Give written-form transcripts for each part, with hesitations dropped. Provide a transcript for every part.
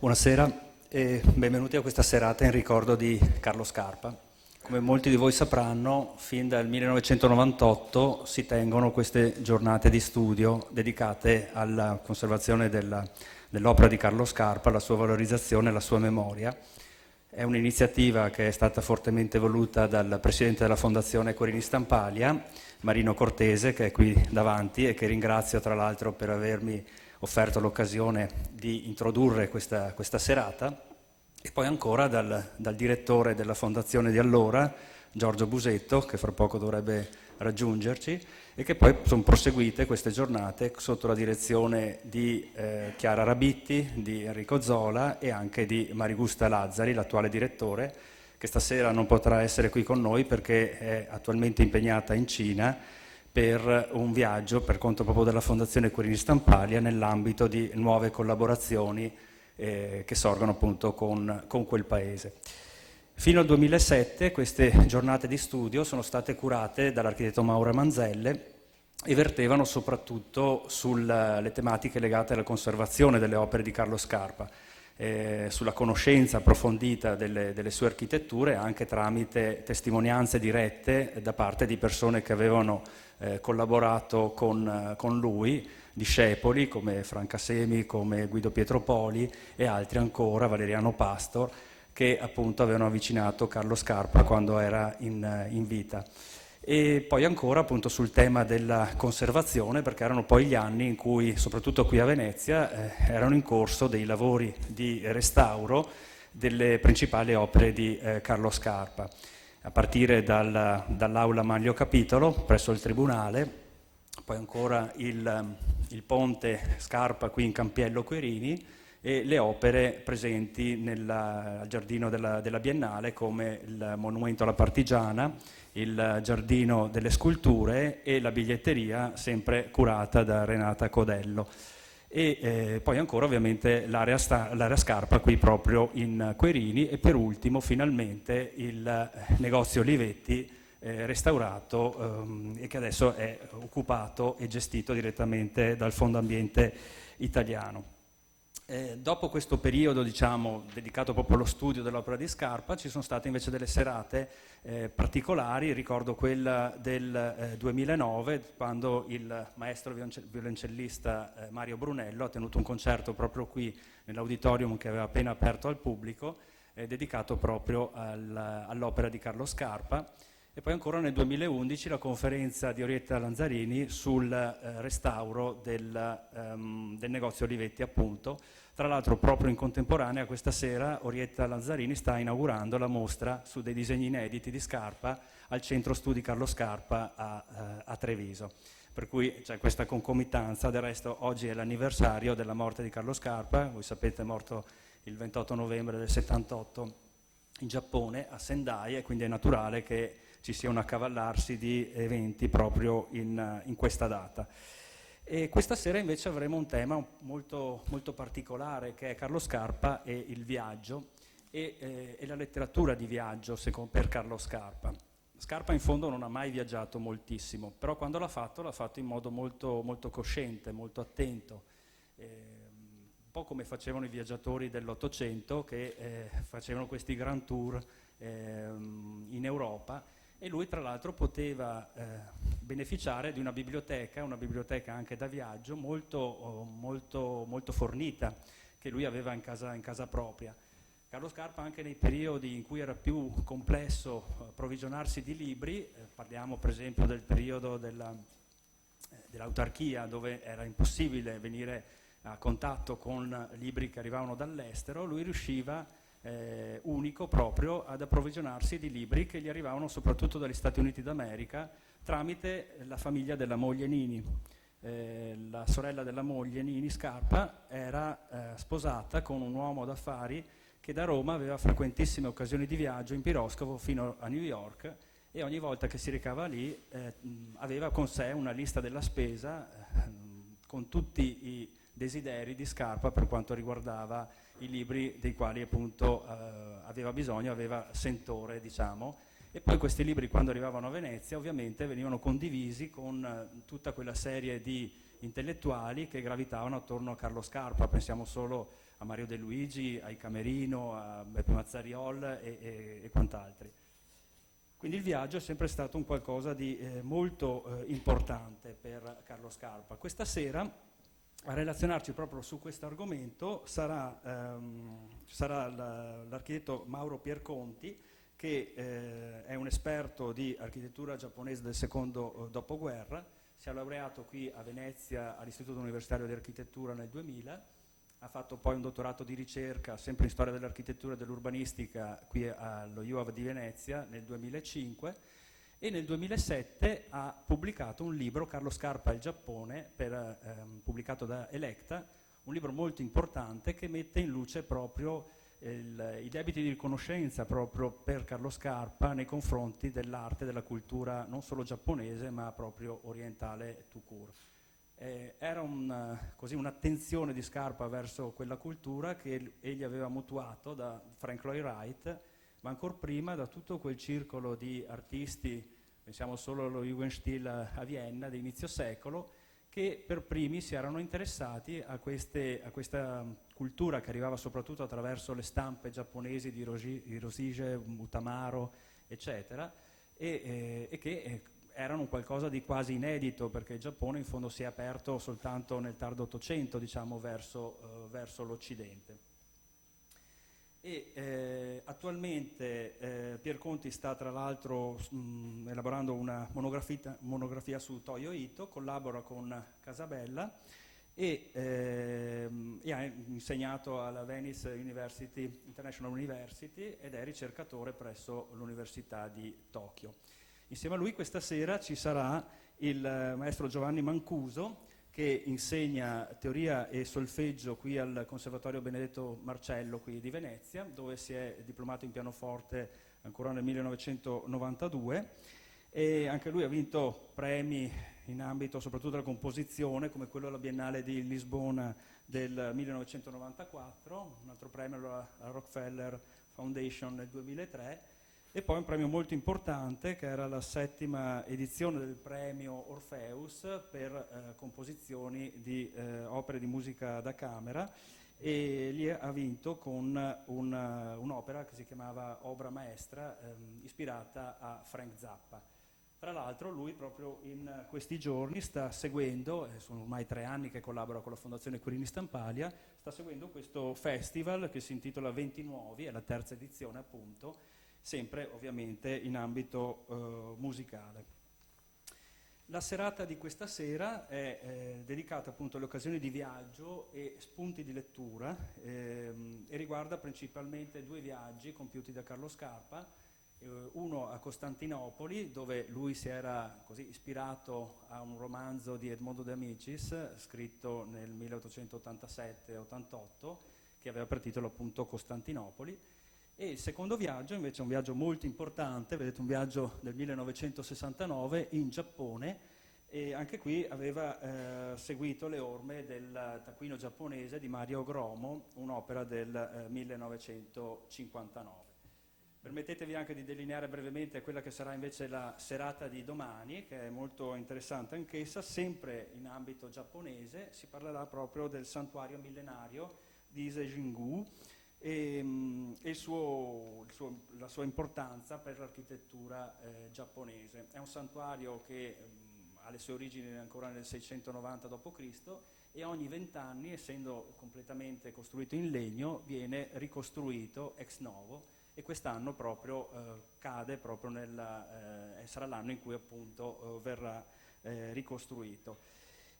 Buonasera e benvenuti a questa serata in ricordo di Carlo Scarpa. Come molti di voi sapranno, fin dal 1998 si tengono queste giornate di studio dedicate alla conservazione dell'opera di Carlo Scarpa, alla sua valorizzazione e alla sua memoria. È un'iniziativa che è stata fortemente voluta dal presidente della Fondazione Querini Stampalia, Marino Cortese, che è qui davanti e che ringrazio tra l'altro per avermi offerto l'occasione di introdurre questa serata, e poi ancora dal direttore della fondazione di allora, Giorgio Busetto, che fra poco dovrebbe raggiungerci, e che poi sono proseguite queste giornate sotto la direzione di Chiara Rabitti, di Enrico Zola e anche di Marigusta Lazzari, l'attuale direttore, che stasera non potrà essere qui con noi perché è attualmente impegnata in Cina per un viaggio per conto proprio della Fondazione Querini Stampalia nell'ambito di nuove collaborazioni che sorgono appunto con quel paese. Fino al 2007 queste giornate di studio sono state curate dall'architetto Mauro Manzelle e vertevano soprattutto sulle tematiche legate alla conservazione delle opere di Carlo Scarpa, sulla conoscenza approfondita delle sue architetture, anche tramite testimonianze dirette da parte di persone che avevano collaborato con lui, discepoli come Franca Semi, come Guido Pietropoli e altri ancora, Valeriano Pastor, che appunto avevano avvicinato Carlo Scarpa quando era in vita. E poi ancora appunto sul tema della conservazione, perché erano poi gli anni in cui, soprattutto qui a Venezia, erano in corso dei lavori di restauro delle principali opere di Carlo Scarpa, a partire dall'aula Manlio Capitolo presso il Tribunale, poi ancora il ponte Scarpa qui in Campiello Querini e le opere presenti al giardino della Biennale, come il monumento alla Partigiana, il giardino delle sculture e la biglietteria sempre curata da Renata Codello. E poi ancora ovviamente l'area Scarpa qui proprio in Querini, e per ultimo finalmente il negozio Olivetti restaurato e che adesso è occupato e gestito direttamente dal Fondo Ambiente italiano. Dopo questo periodo, diciamo, dedicato proprio allo studio dell'opera di Scarpa, ci sono state invece delle serate particolari. Ricordo quella del 2009, quando il maestro violoncellista Mario Brunello ha tenuto un concerto proprio qui nell'auditorium che aveva appena aperto al pubblico, dedicato proprio all'opera di Carlo Scarpa. E poi ancora nel 2011 la conferenza di Orietta Lanzarini sul restauro del negozio Olivetti, appunto. Tra l'altro proprio in contemporanea questa sera Orietta Lanzarini sta inaugurando la mostra su dei disegni inediti di Scarpa al Centro Studi Carlo Scarpa a Treviso. Per cui c'è questa concomitanza. Del resto oggi è l'anniversario della morte di Carlo Scarpa, voi sapete è morto il 28 novembre del 78 in Giappone, a Sendai, e quindi è naturale che ci sia un accavallarsi di eventi proprio in questa data. E questa sera invece avremo un tema molto, molto particolare, che è Carlo Scarpa e il viaggio e la letteratura di viaggio per Carlo Scarpa. Scarpa in fondo non ha mai viaggiato moltissimo, però quando l'ha fatto in modo molto, molto cosciente, molto attento, un po' come facevano i viaggiatori dell'Ottocento che facevano questi grand tour in Europa. E lui tra l'altro poteva beneficiare di una biblioteca anche da viaggio molto, molto, molto fornita, che lui aveva in casa propria. Carlo Scarpa, anche nei periodi in cui era più complesso approvvigionarsi di libri, parliamo per esempio del periodo dell'autarchia, dove era impossibile venire a contatto con libri che arrivavano dall'estero, lui riusciva unico proprio ad approvvigionarsi di libri che gli arrivavano soprattutto dagli Stati Uniti d'America tramite la famiglia della moglie Nini. La sorella della moglie Nini Scarpa era sposata con un uomo d'affari che da Roma aveva frequentissime occasioni di viaggio in piroscafo fino a New York, e ogni volta che si recava lì aveva con sé una lista della spesa con tutti i desideri di Scarpa per quanto riguardava i libri dei quali appunto aveva bisogno, aveva sentore, diciamo. E poi questi libri, quando arrivavano a Venezia, ovviamente venivano condivisi con tutta quella serie di intellettuali che gravitavano attorno a Carlo Scarpa. Pensiamo solo a Mario De Luigi, ai Camerino, a Beppe Mazzariol e quant'altri. Quindi il viaggio è sempre stato un qualcosa di molto importante per Carlo Scarpa. Questa sera a relazionarci proprio su questo argomento sarà l'architetto Mauro Pierconti, che è un esperto di architettura giapponese del secondo dopoguerra, si è laureato qui a Venezia all'Istituto Universitario di Architettura nel 2000, ha fatto poi un dottorato di ricerca sempre in storia dell'architettura e dell'urbanistica qui allo UAV di Venezia nel 2005 e nel 2007 ha pubblicato un libro, Carlo Scarpa e il Giappone, pubblicato da Electa, un libro molto importante che mette in luce proprio i debiti di riconoscenza proprio per Carlo Scarpa nei confronti dell'arte e della cultura non solo giapponese ma proprio orientale tout court. Era un'attenzione di Scarpa verso quella cultura che egli aveva mutuato da Frank Lloyd Wright, ma ancor prima da tutto quel circolo di artisti, pensiamo solo allo Jugendstil a Vienna di inizio secolo, che per primi si erano interessati a questa cultura che arrivava soprattutto attraverso le stampe giapponesi di Hirosige, Utamaro, eccetera, e che erano qualcosa di quasi inedito, perché il Giappone in fondo si è aperto soltanto nel tardo Ottocento, diciamo, verso l'Occidente. Attualmente Pierconti sta tra l'altro elaborando una monografia su Toyo Ito, collabora con Casabella e ha insegnato alla Venice International University ed è ricercatore presso l'Università di Tokyo. Insieme a lui questa sera ci sarà il maestro Giovanni Mancuso, che insegna teoria e solfeggio qui al Conservatorio Benedetto Marcello qui di Venezia, dove si è diplomato in pianoforte ancora nel 1992 e anche lui ha vinto premi in ambito soprattutto della composizione, come quello alla Biennale di Lisbona del 1994, un altro premio alla Rockefeller Foundation nel 2003, e poi un premio molto importante che era la 7ª edizione del premio Orpheus per composizioni di opere di musica da camera, e lì ha vinto con un'opera che si chiamava Obra Maestra, ispirata a Frank Zappa. Tra l'altro lui proprio in questi giorni sta seguendo, sono ormai 3 anni che collabora con la Fondazione Quirini Stampalia, sta seguendo questo festival che si intitola 20 Nuovi, è la 3ª edizione appunto, sempre ovviamente in ambito musicale. La serata di questa sera è dedicata appunto alle occasioni di viaggio e spunti di lettura e riguarda principalmente 2 viaggi compiuti da Carlo Scarpa, uno a Costantinopoli, dove lui si era così ispirato a un romanzo di Edmondo De Amicis scritto nel 1887-88 che aveva per titolo appunto Costantinopoli. E il secondo viaggio invece è un viaggio molto importante, vedete un viaggio del 1969 in Giappone, e anche qui aveva seguito le orme del taccuino giapponese di Mario Gromo, un'opera del 1959. Permettetevi anche di delineare brevemente quella che sarà invece la serata di domani, che è molto interessante anch'essa, sempre in ambito giapponese. Si parlerà proprio del santuario millenario di Ise-Jingu, e la sua importanza per l'architettura giapponese. È un santuario che ha le sue origini ancora nel 690 d.C. e ogni 20 anni, essendo completamente costruito in legno, viene ricostruito ex novo, e quest'anno proprio cade proprio sarà l'anno in cui appunto verrà ricostruito.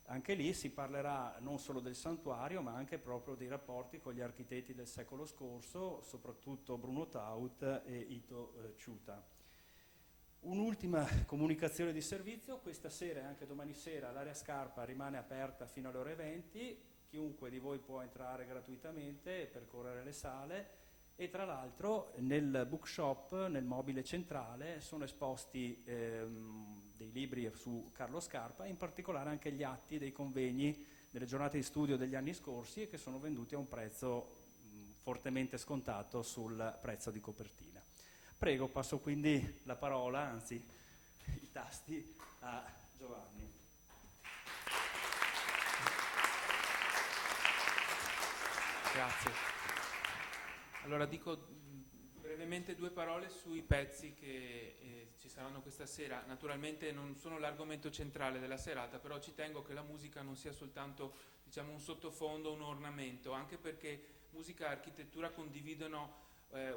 Anche lì si parlerà non solo del santuario, ma anche proprio dei rapporti con gli architetti del secolo scorso, soprattutto Bruno Taut e Ito Chuta. Un'ultima comunicazione di servizio: questa sera e anche domani sera l'area Scarpa rimane aperta fino alle ore 20, chiunque di voi può entrare gratuitamente e percorrere le sale. E tra l'altro nel bookshop, nel mobile centrale, sono esposti dei libri su Carlo Scarpa, in particolare anche gli atti dei convegni delle giornate di studio degli anni scorsi, e che sono venduti a un prezzo fortemente scontato sul prezzo di copertina. Prego, passo quindi la parola, anzi i tasti, a Giovanni. Grazie. Allora dico brevemente due parole sui pezzi che ci saranno questa sera. Naturalmente non sono l'argomento centrale della serata, però ci tengo che la musica non sia soltanto, diciamo, un sottofondo, un ornamento, anche perché musica e architettura condividono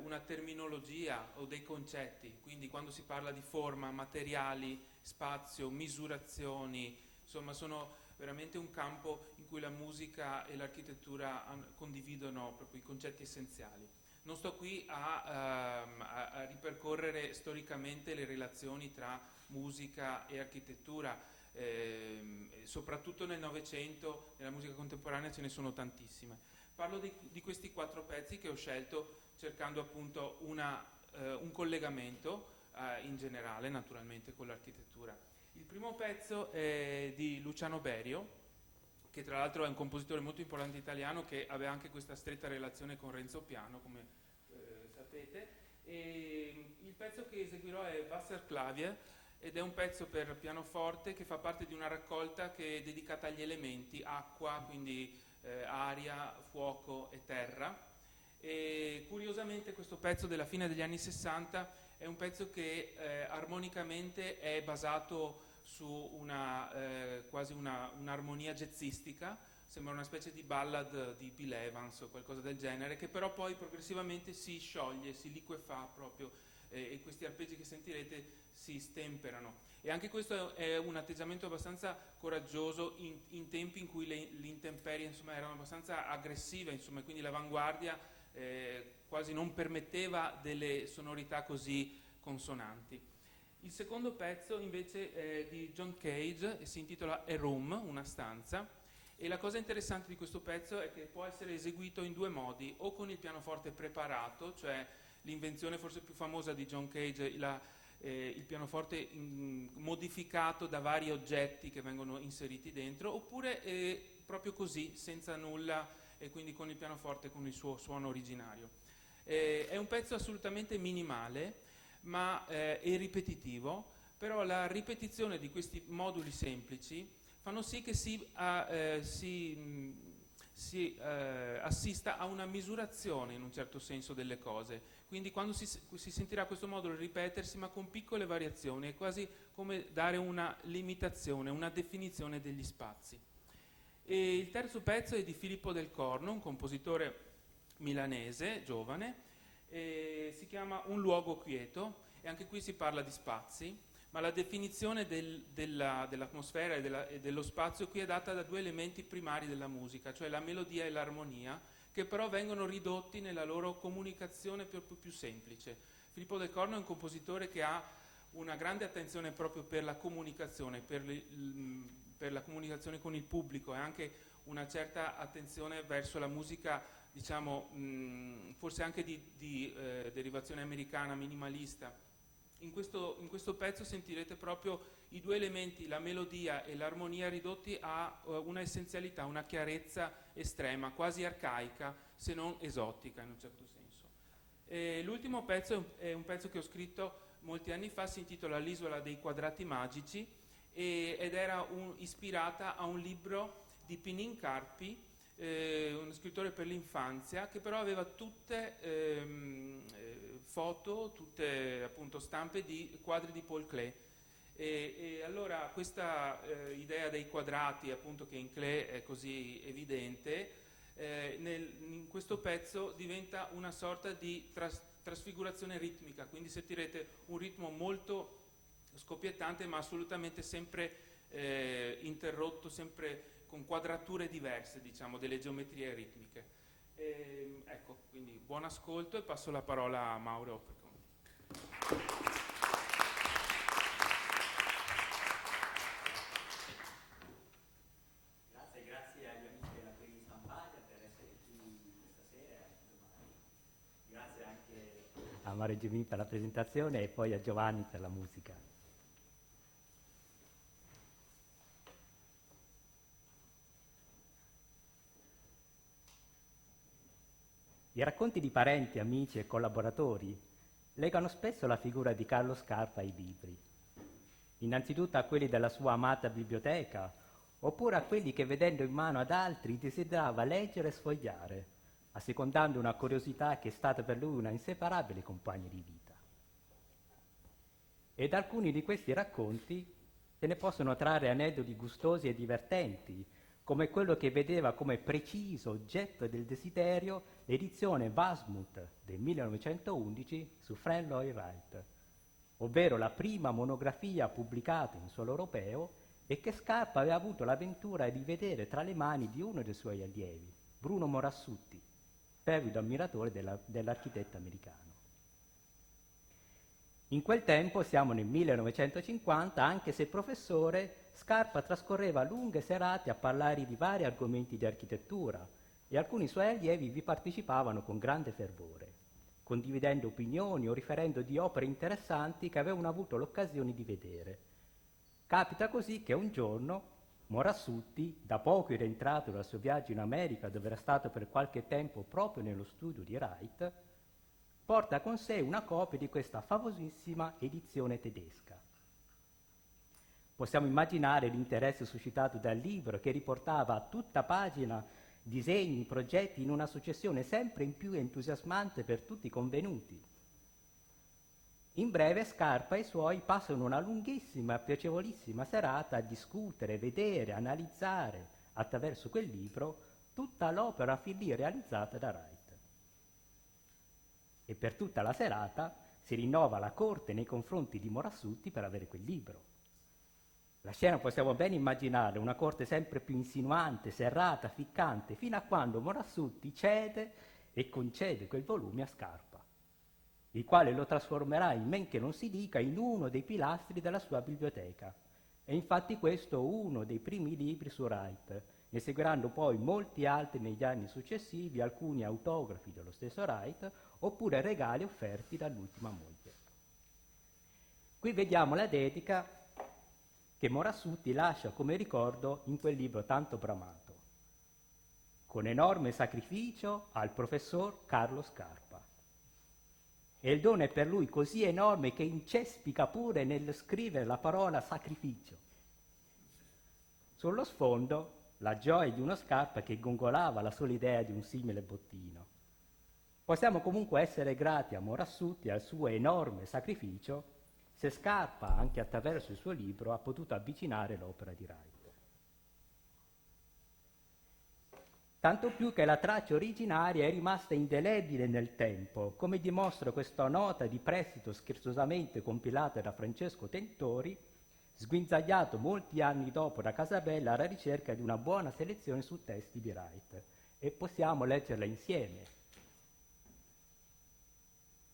una terminologia o dei concetti, quindi quando si parla di forma, materiali, spazio, misurazioni, insomma sono veramente un campo in cui la musica e l'architettura condividono proprio i concetti essenziali. Non sto qui a ripercorrere storicamente le relazioni tra musica e architettura, soprattutto nel Novecento, nella musica contemporanea ce ne sono tantissime. Parlo di questi 4 pezzi che ho scelto cercando appunto un collegamento in generale, naturalmente, con l'architettura. Il primo pezzo è di Luciano Berio, che tra l'altro è un compositore molto importante italiano che aveva anche questa stretta relazione con Renzo Piano, come sapete. E il pezzo che eseguirò è Wasserklavier ed è un pezzo per pianoforte che fa parte di una raccolta che è dedicata agli elementi, acqua, quindi aria, fuoco e terra. E curiosamente questo pezzo della fine degli anni 60 è un pezzo che armonicamente è basato su quasi un'armonia jazzistica, sembra una specie di ballad di Bill Evans o qualcosa del genere, che però poi progressivamente si scioglie, si liquefà proprio e questi arpeggi che sentirete si stemperano. E anche questo è un atteggiamento abbastanza coraggioso in tempi in cui le intemperie insomma, erano abbastanza aggressive, insomma, quindi l'avanguardia quasi non permetteva delle sonorità così consonanti. Il secondo pezzo invece è di John Cage e si intitola A Room, una stanza, e la cosa interessante di questo pezzo è che può essere eseguito in 2 modi, o con il pianoforte preparato, cioè l'invenzione forse più famosa di John Cage, il pianoforte modificato da vari oggetti che vengono inseriti dentro, oppure proprio così, senza nulla, e quindi con il pianoforte con il suo suono originario. È un pezzo assolutamente minimale, ma è ripetitivo, però la ripetizione di questi moduli semplici fanno sì che si assista a una misurazione in un certo senso delle cose, quindi quando si sentirà questo modulo ripetersi ma con piccole variazioni è quasi come dare una limitazione, una definizione degli spazi. E il terzo pezzo è di Filippo Del Corno, un compositore milanese, giovane, si chiama Un luogo quieto e anche qui si parla di spazi, ma la definizione dell'atmosfera e dello spazio qui è data da 2 elementi primari della musica, cioè la melodia e l'armonia, che però vengono ridotti nella loro comunicazione più semplice. Filippo Del Corno è un compositore che ha una grande attenzione proprio per la comunicazione, per la comunicazione con il pubblico e anche una certa attenzione verso la musica, diciamo, forse anche di derivazione americana, minimalista. In questo pezzo sentirete proprio i 2 elementi, la melodia e l'armonia, ridotti a una essenzialità, una chiarezza estrema, quasi arcaica, se non esotica in un certo senso. L'ultimo pezzo è un pezzo che ho scritto molti anni fa, si intitola L'isola dei quadrati magici ed era ispirata a un libro di Pinin Carpi, uno scrittore per l'infanzia, che però aveva tutte foto, tutte appunto stampe di quadri di Paul Klee. E allora questa idea dei quadrati, appunto, che in Klee è così evidente, in questo pezzo diventa una sorta di trasfigurazione ritmica, quindi sentirete un ritmo molto scoppiettante ma assolutamente sempre interrotto, sempre con quadrature diverse, diciamo, delle geometrie ritmiche. Ecco, quindi buon ascolto e passo la parola a Mauro. Grazie agli amici della Queen Stampaglia per essere qui questa sera e domani. Grazie anche a Mario Gemini per la presentazione e poi a Giovanni per la musica. I racconti di parenti, amici e collaboratori legano spesso la figura di Carlo Scarpa ai libri, innanzitutto a quelli della sua amata biblioteca, oppure a quelli che vedendo in mano ad altri desiderava leggere e sfogliare, assecondando una curiosità che è stata per lui una inseparabile compagna di vita. E da alcuni di questi racconti se ne possono trarre aneddoti gustosi e divertenti, come quello che vedeva come preciso oggetto del desiderio l'edizione Wasmuth del 1911 su Frank Lloyd Wright, ovvero la prima monografia pubblicata in suolo europeo e che Scarpa aveva avuto l'avventura di vedere tra le mani di uno dei suoi allievi, Bruno Morassutti, fervido ammiratore dell'architetto americano. In quel tempo, siamo nel 1950, anche se professore, Scarpa trascorreva lunghe serate a parlare di vari argomenti di architettura e alcuni suoi allievi vi partecipavano con grande fervore, condividendo opinioni o riferendo di opere interessanti che avevano avuto l'occasione di vedere. Capita così che un giorno Morassutti, da poco rientrato dal suo viaggio in America, dove era stato per qualche tempo proprio nello studio di Wright, porta con sé una copia di questa famosissima edizione tedesca. Possiamo immaginare l'interesse suscitato dal libro, che riportava a tutta pagina disegni, progetti in una successione sempre più entusiasmante per tutti i convenuti. In breve, Scarpa e i suoi passano una lunghissima e piacevolissima serata a discutere, vedere, analizzare attraverso quel libro tutta l'opera fin lì realizzata da Wright. E per tutta la serata si rinnova la corte nei confronti di Morassutti per avere quel libro. La scena possiamo ben immaginare, una corte sempre più insinuante, serrata, ficcante, fino a quando Morassutti cede e concede quel volume a Scarpa, il quale lo trasformerà, in men che non si dica, in uno dei pilastri della sua biblioteca. E infatti questo è uno dei primi libri su Wright. Ne seguiranno poi molti altri negli anni successivi, alcuni autografi dello stesso Wright, oppure regali offerti dall'ultima moglie. Qui vediamo la dedica che Morassutti lascia come ricordo in quel libro tanto bramato: con enorme sacrificio al professor Carlo Scarpa. E il dono è per lui così enorme che incespica pure nel scrivere la parola sacrificio. Sullo sfondo la gioia di uno Scarpa che gongolava la sola idea di un simile bottino. Possiamo comunque essere grati a Morassutti e al suo enorme sacrificio se Scarpa, anche attraverso il suo libro, ha potuto avvicinare l'opera di Wright. Tanto più che la traccia originaria è rimasta indelebile nel tempo, come dimostra questa nota di prestito scherzosamente compilata da Francesco Tentori, sguinzagliato molti anni dopo da Casabella alla ricerca di una buona selezione su testi di Wright. E possiamo leggerla insieme.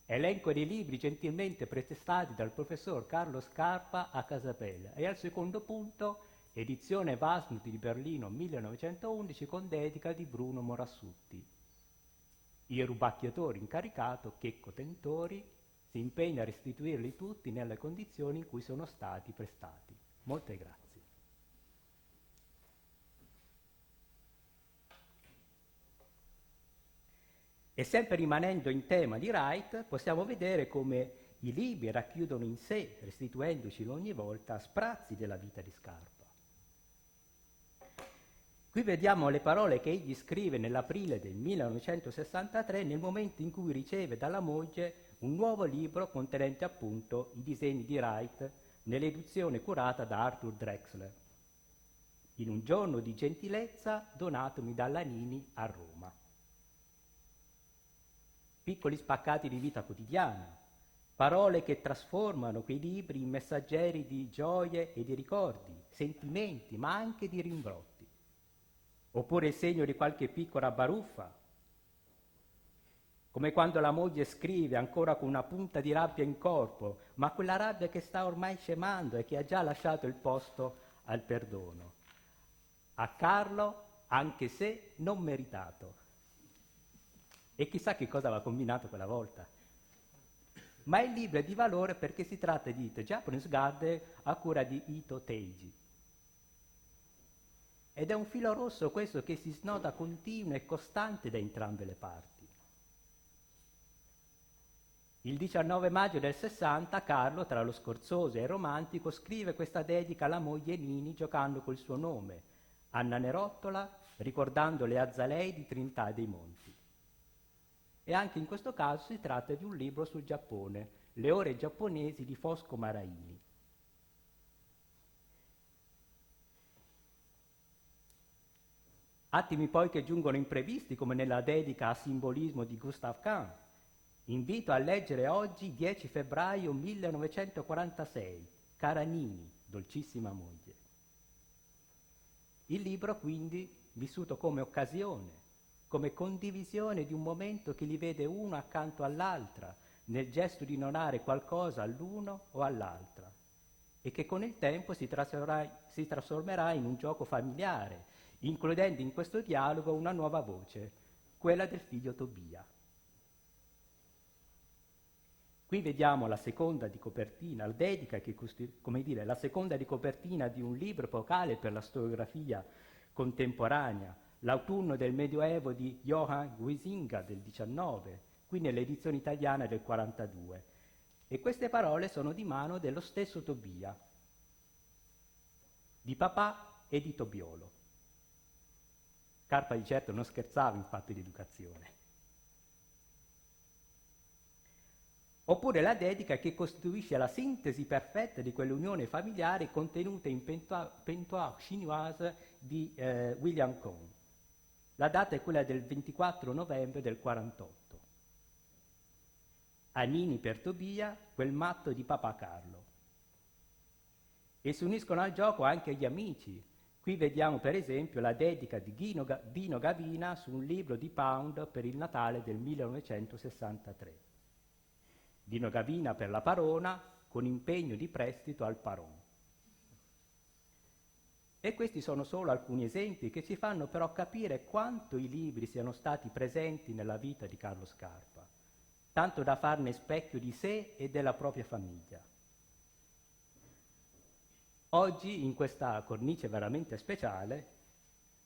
Elenco dei libri gentilmente pretestati dal professor Carlo Scarpa a Casabella. E al secondo punto, edizione Wasmuth di Berlino 1911 con dedica di Bruno Morassutti. Il rubacchiatore incaricato, Checco Tentori, si impegna a restituirli tutti nelle condizioni in cui sono stati prestati. Molte grazie. E sempre rimanendo in tema di Wright, possiamo vedere come i libri racchiudono in sé, restituendoci ogni volta, sprazzi della vita di Scarpa. Qui vediamo le parole che egli scrive nell'aprile del 1963, nel momento in cui riceve dalla moglie un nuovo libro contenente appunto i disegni di Wright nell'edizione curata da Arthur Drexler. In un giorno di gentilezza donatomi dalla Nini a Roma. Piccoli spaccati di vita quotidiana, parole che trasformano quei libri in messaggeri di gioie e di ricordi, sentimenti, ma anche di rimbrotti. Oppure il segno di qualche piccola baruffa, come quando la moglie scrive ancora con una punta di rabbia in corpo, ma quella rabbia che sta ormai scemando e che ha già lasciato il posto al perdono. A Carlo, anche se non meritato. E chissà che cosa aveva combinato quella volta. Ma il libro è di valore perché si tratta di The Japanese Garden a cura di Ito Teiji. Ed è un filo rosso questo che si snoda continuo e costante da entrambe le parti. Il 19 maggio del 60 Carlo, tra lo scorzoso e il romantico, scrive questa dedica alla moglie Nini giocando col suo nome, Anna Nerottola, ricordando le Azzalei di Trinità dei Monti. E anche in questo caso si tratta di un libro sul Giappone, Le ore giapponesi di Fosco Maraini. Attimi poi che giungono imprevisti, come nella dedica a simbolismo di Gustav Kahn. Invito a leggere oggi, 10 febbraio 1946, Cara Nini, dolcissima moglie. Il libro quindi vissuto come occasione, come condivisione di un momento che li vede uno accanto all'altra, nel gesto di donare qualcosa all'uno o all'altra, e che con il tempo si trasformerà in un gioco familiare, includendo in questo dialogo una nuova voce, quella del figlio Tobia. Qui vediamo la seconda di copertina, la dedica che la seconda di copertina di un libro epocale per la storiografia contemporanea, L'autunno del Medioevo di Johann Huizinga del 19, qui nell'edizione italiana del 42. E queste parole sono di mano dello stesso Tobia, di papà e di Tobiolo. Scarpa di certo non scherzava in fatto di educazione. Oppure la dedica che costituisce la sintesi perfetta di quell'unione familiare contenuta in Pentoir chinoise di William Cohn. La data è quella del 24 novembre del 48. Anini per Tobia, quel matto di papà Carlo. E si uniscono al gioco anche gli amici. Qui vediamo per esempio la dedica di Dino Gavina su un libro di Pound per il Natale del 1963. Dino Gavina per la Parona, con impegno di prestito al Paron. E questi sono solo alcuni esempi che ci fanno però capire quanto i libri siano stati presenti nella vita di Carlo Scarpa, tanto da farne specchio di sé e della propria famiglia. Oggi, in questa cornice veramente speciale,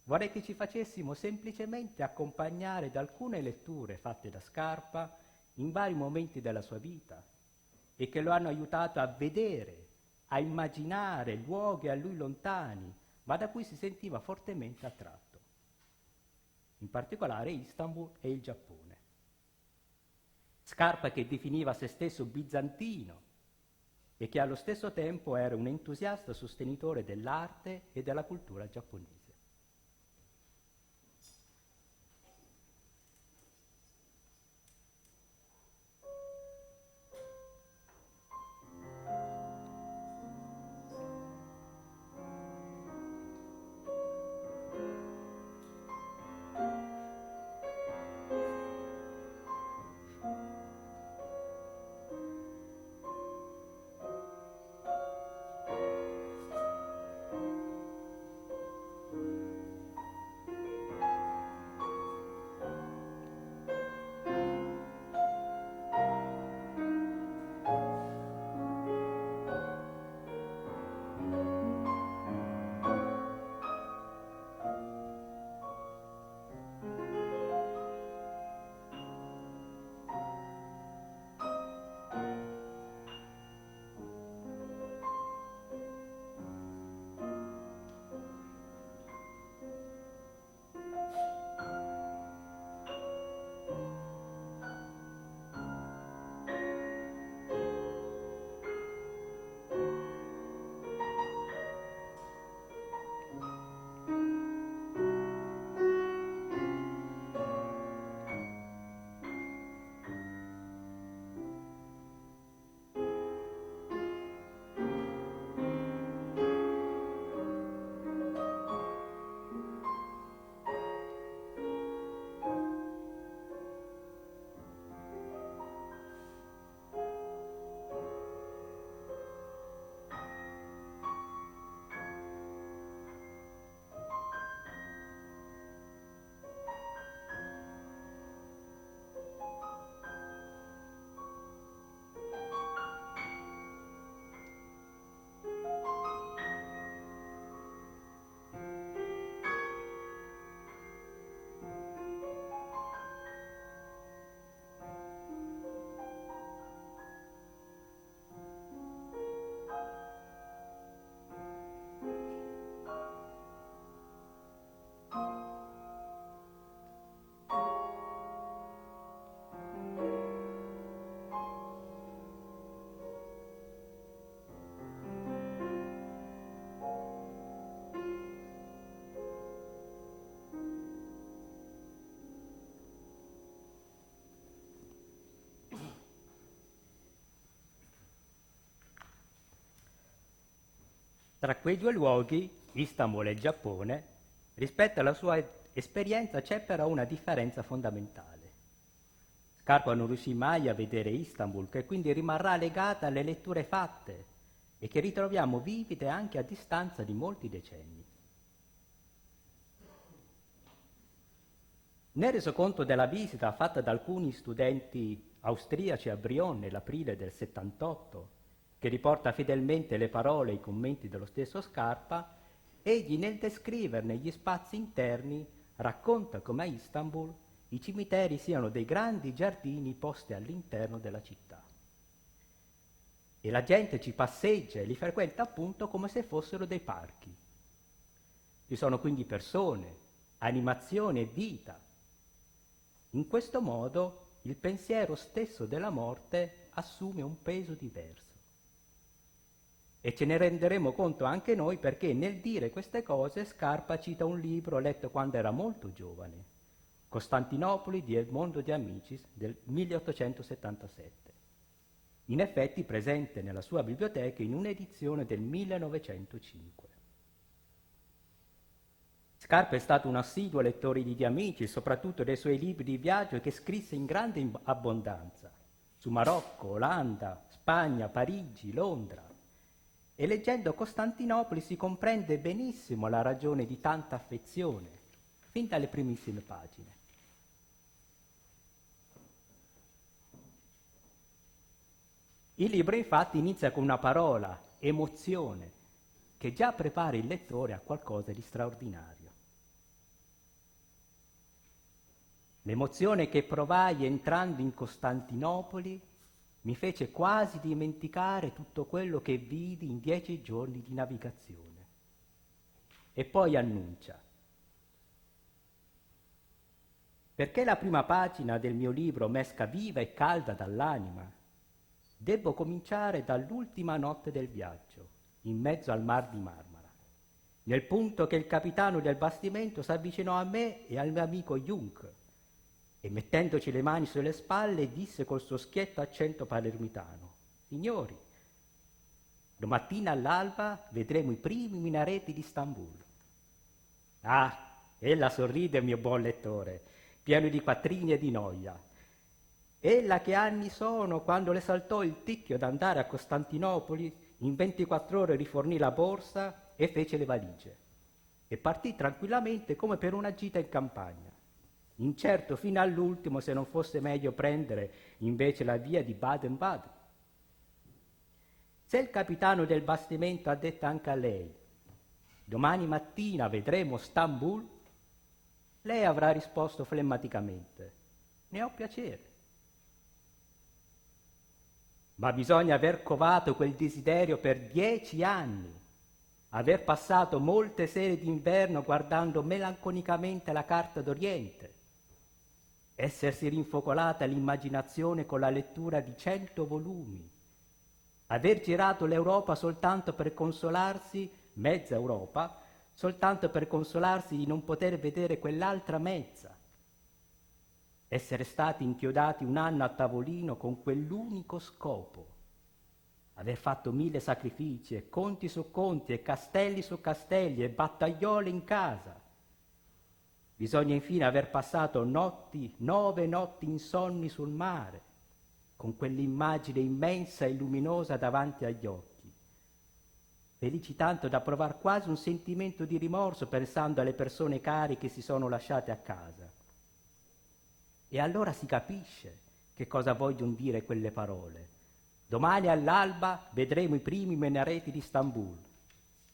vorrei che ci facessimo semplicemente accompagnare da alcune letture fatte da Scarpa in vari momenti della sua vita e che lo hanno aiutato a vedere, a immaginare luoghi a lui lontani, ma da cui si sentiva fortemente attratto. In particolare Istanbul e il Giappone. Scarpa che definiva se stesso bizantino e che allo stesso tempo era un entusiasta sostenitore dell'arte e della cultura giapponese. Tra quei due luoghi, Istanbul e il Giappone, rispetto alla sua esperienza c'è però una differenza fondamentale. Scarpa non riuscì mai a vedere Istanbul, che quindi rimarrà legata alle letture fatte e che ritroviamo vivide anche a distanza di molti decenni. Nel resoconto della visita fatta da alcuni studenti austriaci a Brion nell'aprile del 78, che riporta fedelmente le parole e i commenti dello stesso Scarpa, egli nel descriverne gli spazi interni racconta come a Istanbul i cimiteri siano dei grandi giardini posti all'interno della città. E la gente ci passeggia e li frequenta appunto come se fossero dei parchi. Ci sono quindi persone, animazione e vita. In questo modo il pensiero stesso della morte assume un peso diverso. E ce ne renderemo conto anche noi perché nel dire queste cose Scarpa cita un libro letto quando era molto giovane, Costantinopoli di Edmondo de Amicis del 1877, in effetti presente nella sua biblioteca in un'edizione del 1905. Scarpa è stato un assiduo lettore di Amicis, soprattutto dei suoi libri di viaggio che scrisse in grande abbondanza, su Marocco, Olanda, Spagna, Parigi, Londra. E leggendo Costantinopoli si comprende benissimo la ragione di tanta affezione, fin dalle primissime pagine. Il libro infatti inizia con una parola, emozione, che già prepara il lettore a qualcosa di straordinario. L'emozione che provai entrando in Costantinopoli mi fece quasi dimenticare tutto quello che vidi in 10 giorni di navigazione. E poi annuncia: perché la prima pagina del mio libro m'esca viva e calda dall'anima, debbo cominciare dall'ultima notte del viaggio, in mezzo al mar di Marmara, nel punto che il capitano del bastimento s'avvicinò a me e al mio amico Jung e mettendoci le mani sulle spalle disse col suo schietto accento palermitano: signori, domattina all'alba vedremo i primi minareti di Istanbul. Ah, ella sorride, mio buon lettore, pieno di quattrini e di noia. Ella che anni sono, quando le saltò il ticchio d'andare a Costantinopoli, in 24 ore rifornì la borsa e fece le valigie. E partì tranquillamente come per una gita in campagna, incerto fino all'ultimo se non fosse meglio prendere invece la via di Baden-Baden. Se il capitano del bastimento ha detto anche a lei: domani mattina vedremo Stambul, lei avrà risposto flemmaticamente: ne ho piacere. Ma bisogna aver covato quel desiderio per 10 anni, aver passato molte sere d'inverno guardando melanconicamente la carta d'Oriente, essersi rinfocolata l'immaginazione con la lettura di 100 volumi, aver girato l'Europa soltanto per consolarsi, mezza Europa, soltanto per consolarsi di non poter vedere quell'altra mezza, essere stati inchiodati un anno a tavolino con quell'unico scopo, aver fatto 1000 sacrifici e conti su conti e castelli su castelli e battagliole in casa. Bisogna infine aver passato 9 notti insonni sul mare, con quell'immagine immensa e luminosa davanti agli occhi, felici tanto da provar quasi un sentimento di rimorso pensando alle persone care che si sono lasciate a casa. E allora si capisce che cosa vogliono dire quelle parole. Domani all'alba vedremo i primi minareti di Istanbul.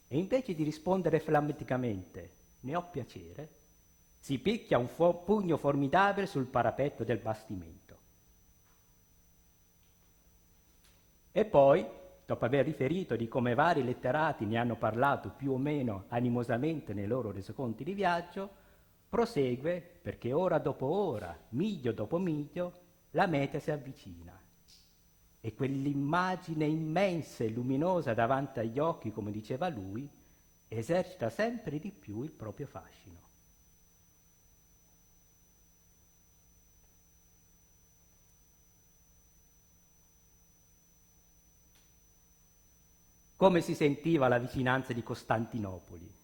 E invece di rispondere flemmaticamente ne ho piacere, si picchia un pugno formidabile sul parapetto del bastimento. E poi, dopo aver riferito di come vari letterati ne hanno parlato più o meno animosamente nei loro resoconti di viaggio, prosegue perché ora dopo ora, miglio dopo miglio, la meta si avvicina. E quell'immagine immensa e luminosa davanti agli occhi, come diceva lui, esercita sempre di più il proprio fascino. come si sentiva la vicinanza di Costantinopoli.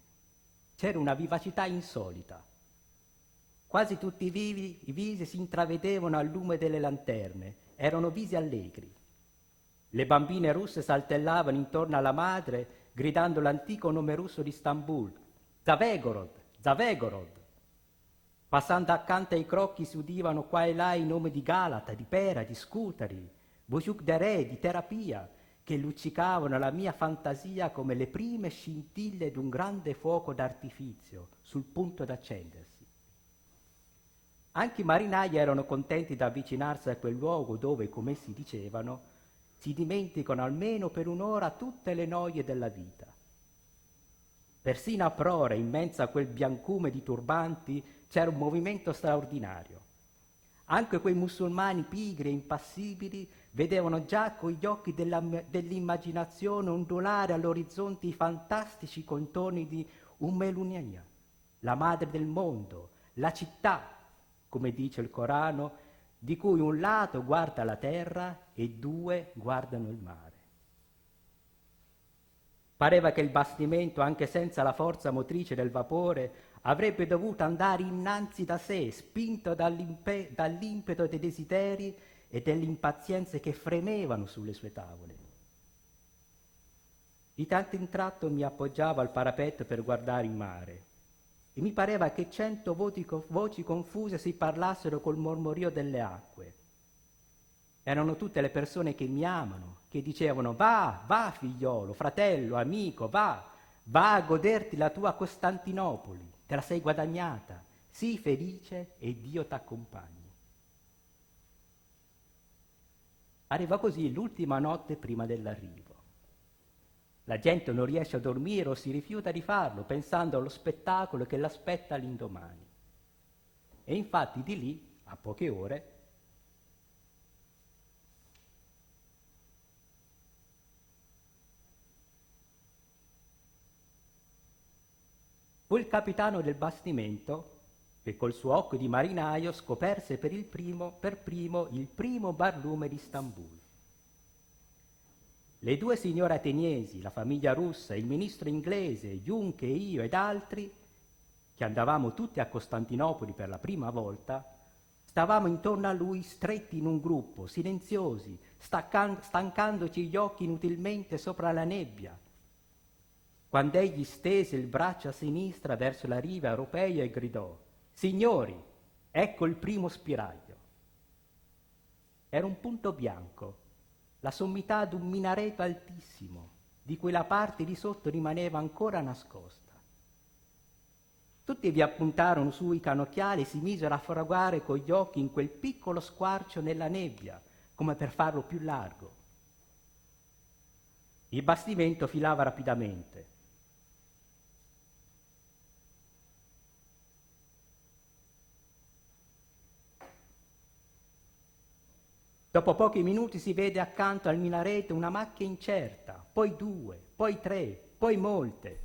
C'era una vivacità insolita. Quasi tutti i visi si intravedevano al lume delle lanterne, erano visi allegri. Le bambine russe saltellavano intorno alla madre, gridando l'antico nome russo di Istanbul, Zavegorod, Zavegorod. Passando accanto ai crocchi si udivano qua e là i nomi di Galata, di Pera, di Scutari, Bujuk-Dere, di Terapia, che luccicavano la mia fantasia come le prime scintille di un grande fuoco d'artifizio sul punto d'accendersi. Anche i marinai erano contenti di avvicinarsi a quel luogo dove, come essi dicevano, si dimenticano almeno per un'ora tutte le noie della vita. Persino a Prora, in mezzo a quel biancume di turbanti, c'era un movimento straordinario. Anche quei musulmani pigri e impassibili vedevano già con gli occhi dell'immaginazione ondulare all'orizzonte i fantastici contorni di Ummelunia, la madre del mondo, la città, come dice il Corano, di cui un lato guarda la terra e due guardano il mare. Pareva che il bastimento, anche senza la forza motrice del vapore, avrebbe dovuto andare innanzi da sé, spinto dall'impeto dei desideri e delle impazienze che fremevano sulle sue tavole. Di tanto in tratto mi appoggiavo al parapetto per guardare il mare e mi pareva che 100 voci confuse si parlassero col mormorio delle acque. Erano tutte le persone che mi amano, che dicevano va, va figliolo, fratello, amico, va a goderti la tua Costantinopoli, te la sei guadagnata, sii felice e Dio t'accompagni. Arriva così l'ultima notte prima dell'arrivo. La gente non riesce a dormire o si rifiuta di farlo, pensando allo spettacolo che l'aspetta l'indomani. E infatti di lì, a poche ore, fu il capitano del bastimento che col suo occhio di marinaio scoperse per primo il primo barlume di Istanbul. Le due signore ateniesi, la famiglia russa, il ministro inglese, Juncker, io ed altri, che andavamo tutti a Costantinopoli per la prima volta, stavamo intorno a lui stretti in un gruppo, silenziosi, stancandoci gli occhi inutilmente sopra la nebbia, quando egli stese il braccio a sinistra verso la riva europea e gridò: «Signori, ecco il primo spiraglio». Era un punto bianco, la sommità d'un minareto altissimo, di cui la parte di sotto rimaneva ancora nascosta. Tutti vi appuntarono su i cannocchiali e si misero a frugare con gli occhi in quel piccolo squarcio nella nebbia, come per farlo più largo. Il bastimento filava rapidamente. Dopo pochi minuti si vede accanto al minareto una macchia incerta, poi 2, poi 3, poi molte,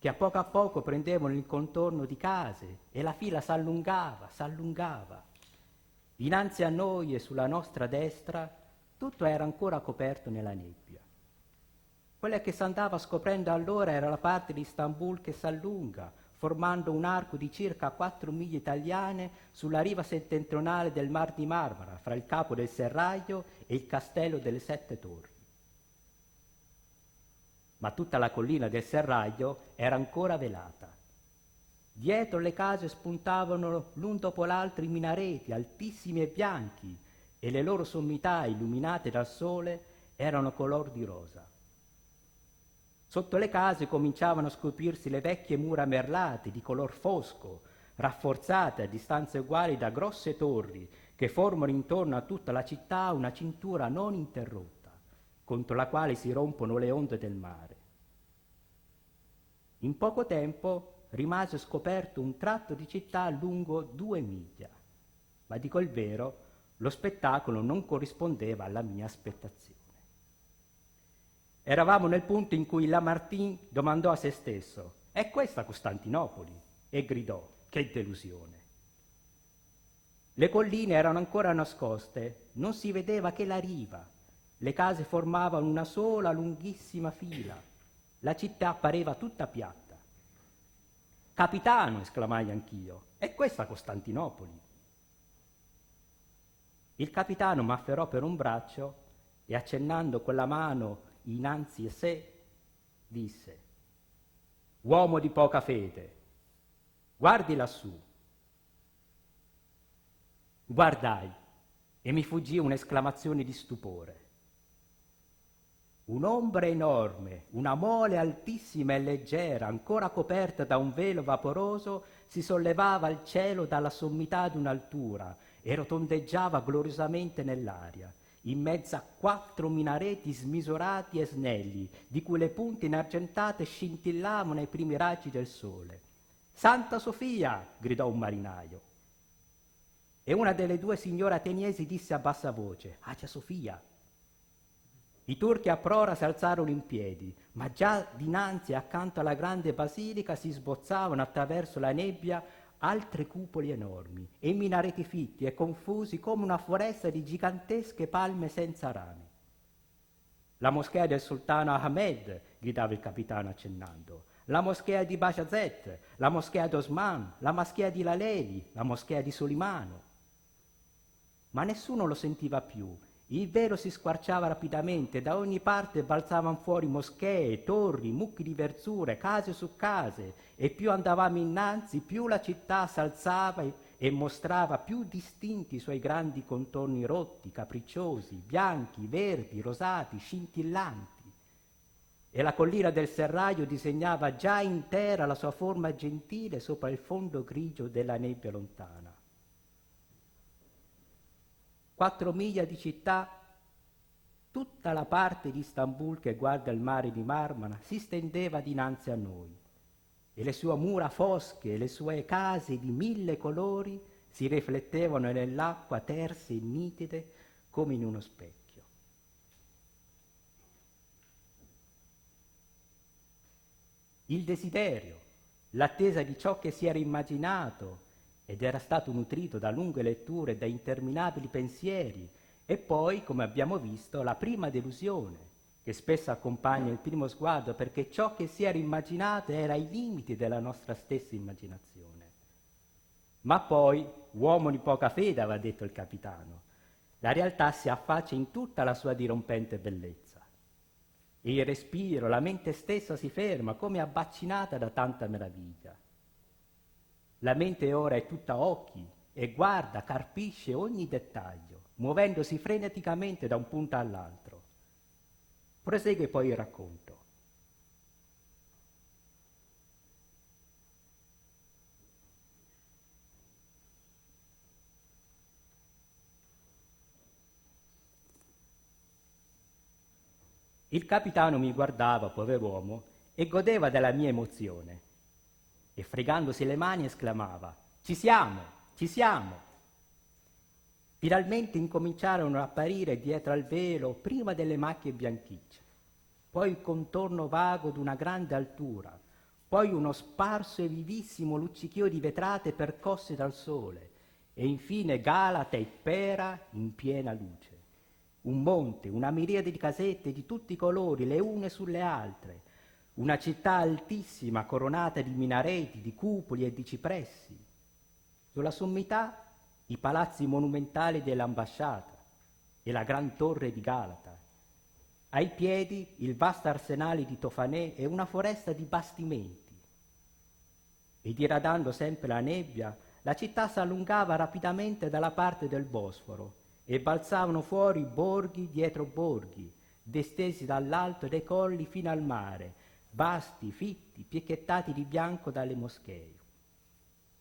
che a poco prendevano il contorno di case e la fila s'allungava. Dinanzi a noi e sulla nostra destra tutto era ancora coperto nella nebbia. Quella che si andava scoprendo allora era la parte di Istanbul che s'allunga, formando un arco di circa 4 miglia italiane sulla riva settentrionale del Mar di Marmara, fra il capo del Serraglio e il castello delle 7 torri. Ma tutta la collina del Serraglio era ancora velata. Dietro le case spuntavano l'un dopo l'altro i minareti, altissimi e bianchi, e le loro sommità, illuminate dal sole, erano color di rosa. Sotto le case cominciavano a scoprirsi le vecchie mura merlate di color fosco, rafforzate a distanze uguali da grosse torri che formano intorno a tutta la città una cintura non interrotta, contro la quale si rompono le onde del mare. In poco tempo rimase scoperto un tratto di città lungo 2 miglia, ma dico il vero, lo spettacolo non corrispondeva alla mia aspettazione. Eravamo nel punto in cui Lamartine domandò a se stesso: «È questa Costantinopoli?» e gridò: «Che delusione!». Le colline erano ancora nascoste, non si vedeva che la riva. Le case formavano una sola lunghissima fila, La città pareva tutta piatta. «Capitano!» esclamai anch'io. «È questa Costantinopoli!» Il capitano m'afferrò per un braccio e, accennando con la mano innanzi a sé, disse: «Uomo di poca fede, guardi lassù!» Guardai e mi fuggì un'esclamazione di stupore. Un'ombra enorme, una mole altissima e leggera, ancora coperta da un velo vaporoso, si sollevava al cielo dalla sommità d'un'altura e rotondeggiava gloriosamente nell'aria, in mezzo a 4 minareti smisurati e snelli, di cui le punte inargentate scintillavano ai primi raggi del sole. «Santa Sofia!» gridò un marinaio. E una delle 2 signore ateniesi disse a bassa voce: «Hagia Sofia!» I turchi a prora si alzarono in piedi, ma già dinanzi, accanto alla grande basilica, si sbozzavano attraverso la nebbia altre cupoli enormi e minareti fitti e confusi come una foresta di gigantesche palme senza rami. «La moschea del sultano Ahmed!» gridava il capitano accennando. «La moschea di Bajazet, la moschea di Osman, la moschea di Laleli, la moschea di Solimano!» Ma nessuno lo sentiva più. Il velo si squarciava rapidamente, da ogni parte balzavano fuori moschee, torri, mucchi di verzure, case su case, e più andavamo innanzi, più la città s'alzava e mostrava più distinti i suoi grandi contorni rotti, capricciosi, bianchi, verdi, rosati, scintillanti. E la collina del Serraglio disegnava già intera la sua forma gentile sopra il fondo grigio della nebbia lontana. 4 miglia di città, tutta la parte di Istanbul che guarda il mare di Marmara si stendeva dinanzi a noi, e le sue mura fosche e le sue case di 1000 colori si riflettevano nell'acqua terse e nitide come in uno specchio. Il desiderio, l'attesa di ciò che si era immaginato ed era stato nutrito da lunghe letture e da interminabili pensieri, e poi, come abbiamo visto, la prima delusione, che spesso accompagna il primo sguardo, perché ciò che si era immaginato era ai limiti della nostra stessa immaginazione. Ma poi, uomo di poca fede, aveva detto il capitano, la realtà si affaccia in tutta la sua dirompente bellezza. E il respiro, la mente stessa si ferma, come abbaccinata da tanta meraviglia. La mente ora è tutta occhi e guarda, carpisce ogni dettaglio, muovendosi freneticamente da un punto all'altro. Prosegue poi il racconto. Il capitano mi guardava, pover'uomo, e godeva della mia emozione. E fregandosi le mani esclamava: «Ci siamo, ci siamo!» Finalmente incominciarono ad apparire dietro al velo prima delle macchie bianchicce, poi il contorno vago d'una grande altura, poi uno sparso e vivissimo luccichio di vetrate percosse dal sole, e infine Galata e Pera in piena luce. Un monte, una miriade di casette di tutti i colori, le une sulle altre, una città altissima coronata di minareti, di cupoli e di cipressi. Sulla sommità i palazzi monumentali dell'ambasciata e la gran torre di Galata. Ai piedi il vasto arsenale di Tofanè e una foresta di bastimenti. E diradando sempre la nebbia, la città s'allungava rapidamente dalla parte del Bosforo e balzavano fuori borghi dietro borghi, distesi dall'alto dei colli fino al mare, vasti, fitti, picchettati di bianco dalle moschee.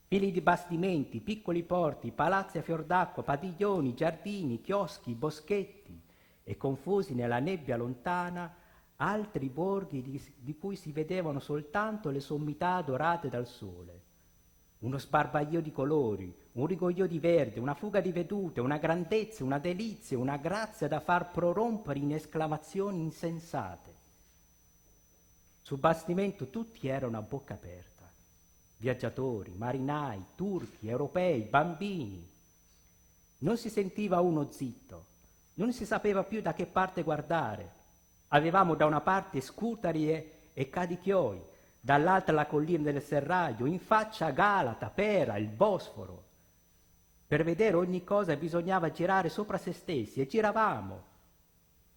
Fili di bastimenti, piccoli porti, palazzi a fior d'acqua, padiglioni, giardini, chioschi, boschetti, e confusi nella nebbia lontana altri borghi di cui si vedevano soltanto le sommità dorate dal sole. Uno sbarbaglio di colori, un rigoglio di verde, una fuga di vedute, una grandezza, una delizia, una grazia da far prorompere in esclamazioni insensate. Sul bastimento tutti erano a bocca aperta, viaggiatori, marinai, turchi, europei, bambini. Non si sentiva uno zitto, non si sapeva più da che parte guardare. Avevamo da una parte Scutari e Cadichioi, dall'altra la collina del Serraglio, in faccia a Galata, Pera, il Bosforo. Per vedere ogni cosa bisognava girare sopra se stessi e giravamo,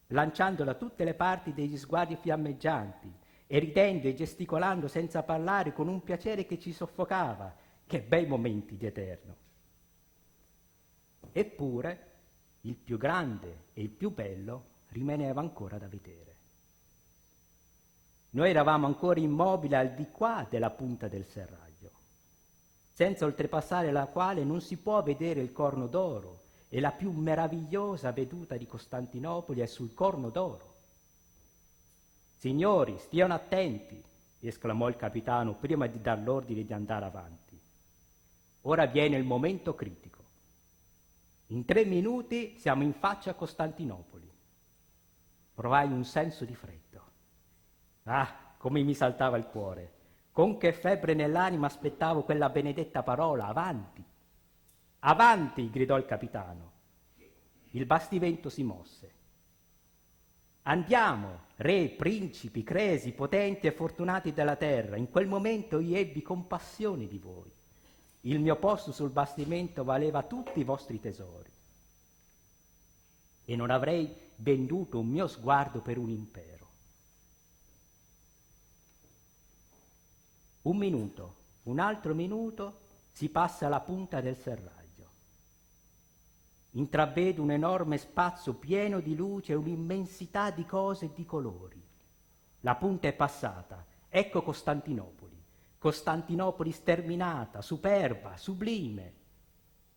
lanciando da tutte le parti degli sguardi fiammeggianti e ridendo e gesticolando senza parlare con un piacere che ci soffocava. Che bei momenti di eterno! Eppure il più grande e il più bello rimaneva ancora da vedere. Noi eravamo ancora immobili al di qua della punta del Serraglio, senza oltrepassare la quale non si può vedere il Corno d'Oro, e la più meravigliosa veduta di Costantinopoli è sul Corno d'Oro. Signori, stiano attenti, esclamò il capitano prima di dar l'ordine di andare avanti. Ora viene il momento critico. In 3 minuti siamo in faccia a Costantinopoli. Provai un senso di freddo. Ah, come mi saltava il cuore! Con che febbre nell'anima aspettavo quella benedetta parola, avanti! Avanti! Gridò il capitano. Il bastimento si mosse. Andiamo, re, principi, cresi, potenti e fortunati della terra. In quel momento io ebbi compassione di voi. Il mio posto sul bastimento valeva tutti i vostri tesori. E non avrei venduto un mio sguardo per un impero. Un minuto, un altro minuto, si passa alla punta del Serraglio. Intravedo un enorme spazio pieno di luce e un'immensità di cose e di colori. La punta è passata, ecco Costantinopoli. Costantinopoli sterminata, superba, sublime.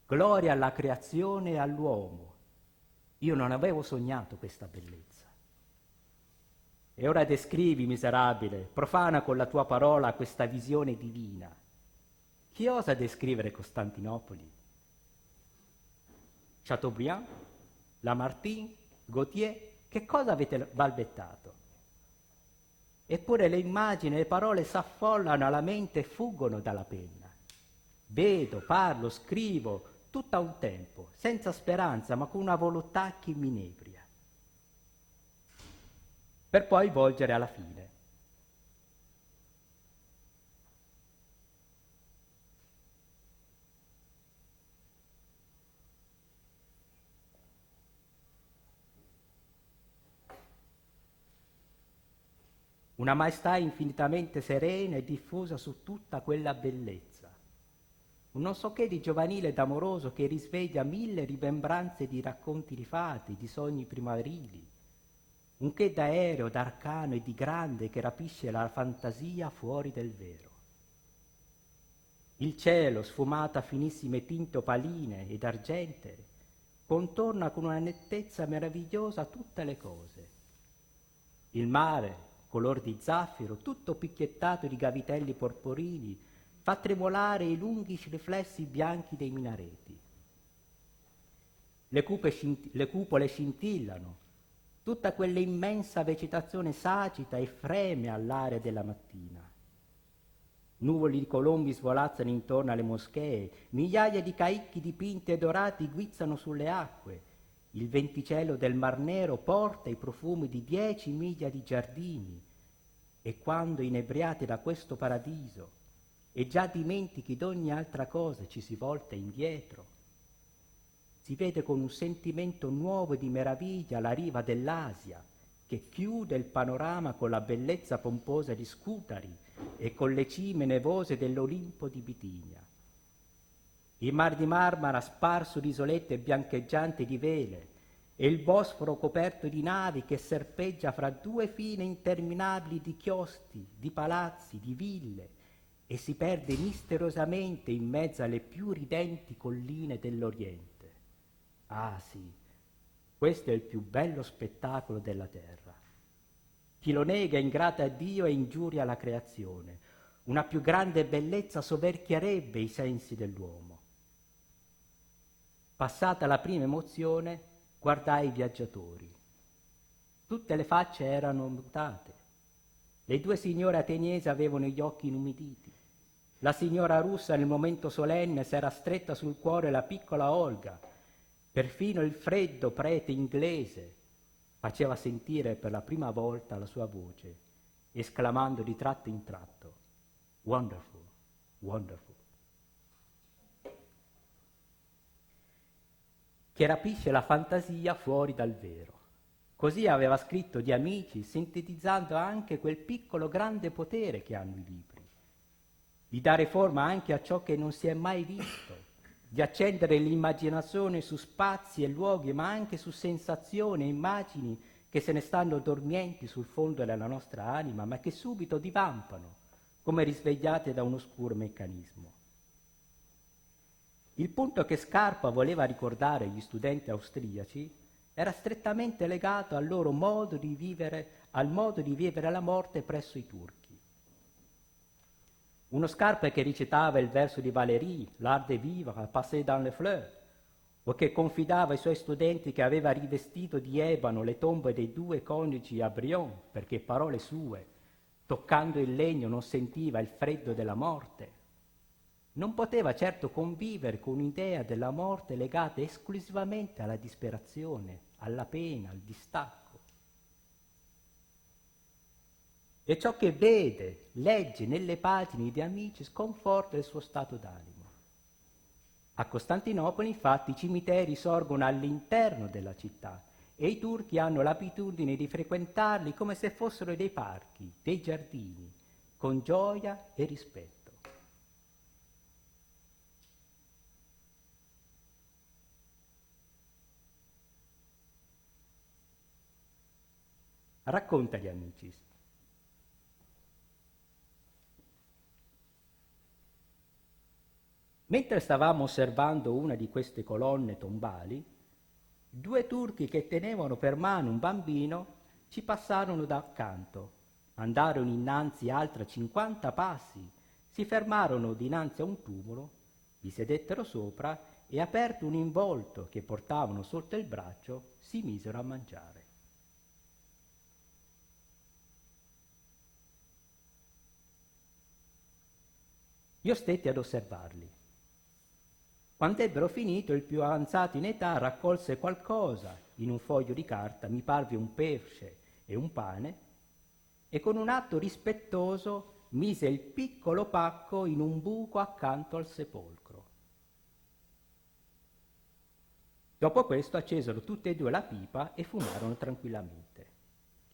Gloria alla creazione e all'uomo. Io non avevo sognato questa bellezza. E ora descrivi, miserabile, profana con la tua parola questa visione divina. Chi osa descrivere Costantinopoli? Chateaubriand, Lamartine, Gautier, che cosa avete balbettato? Eppure le immagini e le parole s'affollano alla mente e fuggono dalla penna. Vedo, parlo, scrivo, tutto a un tempo, senza speranza, ma con una volontà che mi inebria. Per poi volgere alla fine. Una maestà infinitamente serena e diffusa su tutta quella bellezza. Un non so che di giovanile ed amoroso che risveglia 1000 rimembranze di racconti di fate, di sogni primaverili. Un che d'aereo, d'arcano e di grande che rapisce la fantasia fuori del vero. Il cielo, sfumato a finissime tinte opaline ed argentee, contorna con una nettezza meravigliosa tutte le cose. Il mare, color di zaffiro, tutto picchiettato di gavitelli porporini, fa tremolare i lunghi riflessi bianchi dei minareti. Le cupole scintillano, tutta quell'immensa vegetazione s'agita e freme all'aria della mattina. Nuvoli di colombi svolazzano intorno alle moschee, migliaia di caicchi dipinti e dorati guizzano sulle acque. Il venticello del Mar Nero porta i profumi di 10 miglia di giardini. E quando, inebriati da questo paradiso, e già dimentichi d'ogni altra cosa, ci si volta indietro, si vede con un sentimento nuovo di meraviglia la riva dell'Asia, che chiude il panorama con la bellezza pomposa di Scutari e con le cime nevose dell'Olimpo di Bitinia. Il Mar di Marmara sparso di isolette biancheggianti di vele e il Bosforo coperto di navi che serpeggia fra 2 file interminabili di chiostri, di palazzi, di ville e si perde misteriosamente in mezzo alle più ridenti colline dell'Oriente. Ah sì, questo è il più bello spettacolo della terra. Chi lo nega ingrata a Dio e ingiuria la creazione. Una più grande bellezza soverchierebbe i sensi dell'uomo. Passata la prima emozione, guardai i viaggiatori. Tutte le facce erano mutate. Le 2 signore ateniesi avevano gli occhi inumiditi. La signora russa nel momento solenne s'era stretta sul cuore la piccola Olga. Perfino il freddo prete inglese faceva sentire per la prima volta la sua voce esclamando di tratto in tratto: Wonderful, wonderful. Che rapisce la fantasia fuori dal vero. Così aveva scritto di Amici, sintetizzando anche quel piccolo grande potere che hanno i libri, di dare forma anche a ciò che non si è mai visto, di accendere l'immaginazione su spazi e luoghi, ma anche su sensazioni e immagini che se ne stanno dormienti sul fondo della nostra anima, ma che subito divampano, come risvegliate da un oscuro meccanismo. Il punto che Scarpa voleva ricordare agli studenti austriaci era strettamente legato al loro modo di vivere, al modo di vivere la morte presso i turchi. Uno Scarpa che recitava il verso di Valéry, l'art de vivre, passé dans les fleurs, o che confidava ai suoi studenti che aveva rivestito di ebano le tombe dei 2 coniugi a Brion, perché, parole sue, toccando il legno non sentiva il freddo della morte. Non poteva certo convivere con un'idea della morte legata esclusivamente alla disperazione, alla pena, al distacco. E ciò che vede, legge nelle pagine di Amici sconforta il suo stato d'animo. A Costantinopoli, infatti, i cimiteri sorgono all'interno della città e i turchi hanno l'abitudine di frequentarli come se fossero dei parchi, dei giardini, con gioia e rispetto. Racconta gli Amici. Mentre stavamo osservando una di queste colonne tombali, 2 turchi che tenevano per mano un bambino ci passarono da accanto, andarono innanzi altri 50 passi, si fermarono dinanzi a un tumulo, vi sedettero sopra e, aperto un involto che portavano sotto il braccio, si misero a mangiare. Io stetti ad osservarli. Quando ebbero finito, il più avanzato in età raccolse qualcosa in un foglio di carta, mi parve un pesce e un pane, e con un atto rispettoso mise il piccolo pacco in un buco accanto al sepolcro. Dopo questo accesero tutte e 2 la pipa e fumarono tranquillamente.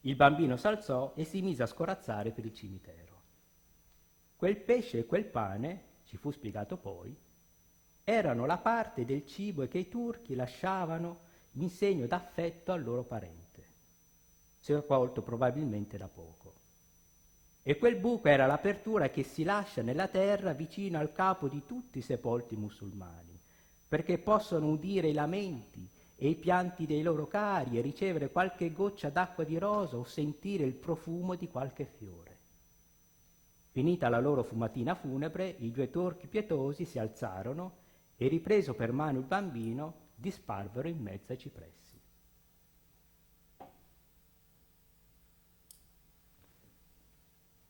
Il bambino s'alzò e si mise a scorazzare per il cimitero. Quel pesce e quel pane, ci fu spiegato poi, erano la parte del cibo che i turchi lasciavano in segno d'affetto al loro parente, sepolto probabilmente da poco. E quel buco era l'apertura che si lascia nella terra vicino al capo di tutti i sepolti musulmani, perché possono udire i lamenti e i pianti dei loro cari e ricevere qualche goccia d'acqua di rosa o sentire il profumo di qualche fiore. Finita la loro fumatina funebre, i 2 turchi pietosi si alzarono e, ripreso per mano il bambino, disparvero in mezzo ai cipressi.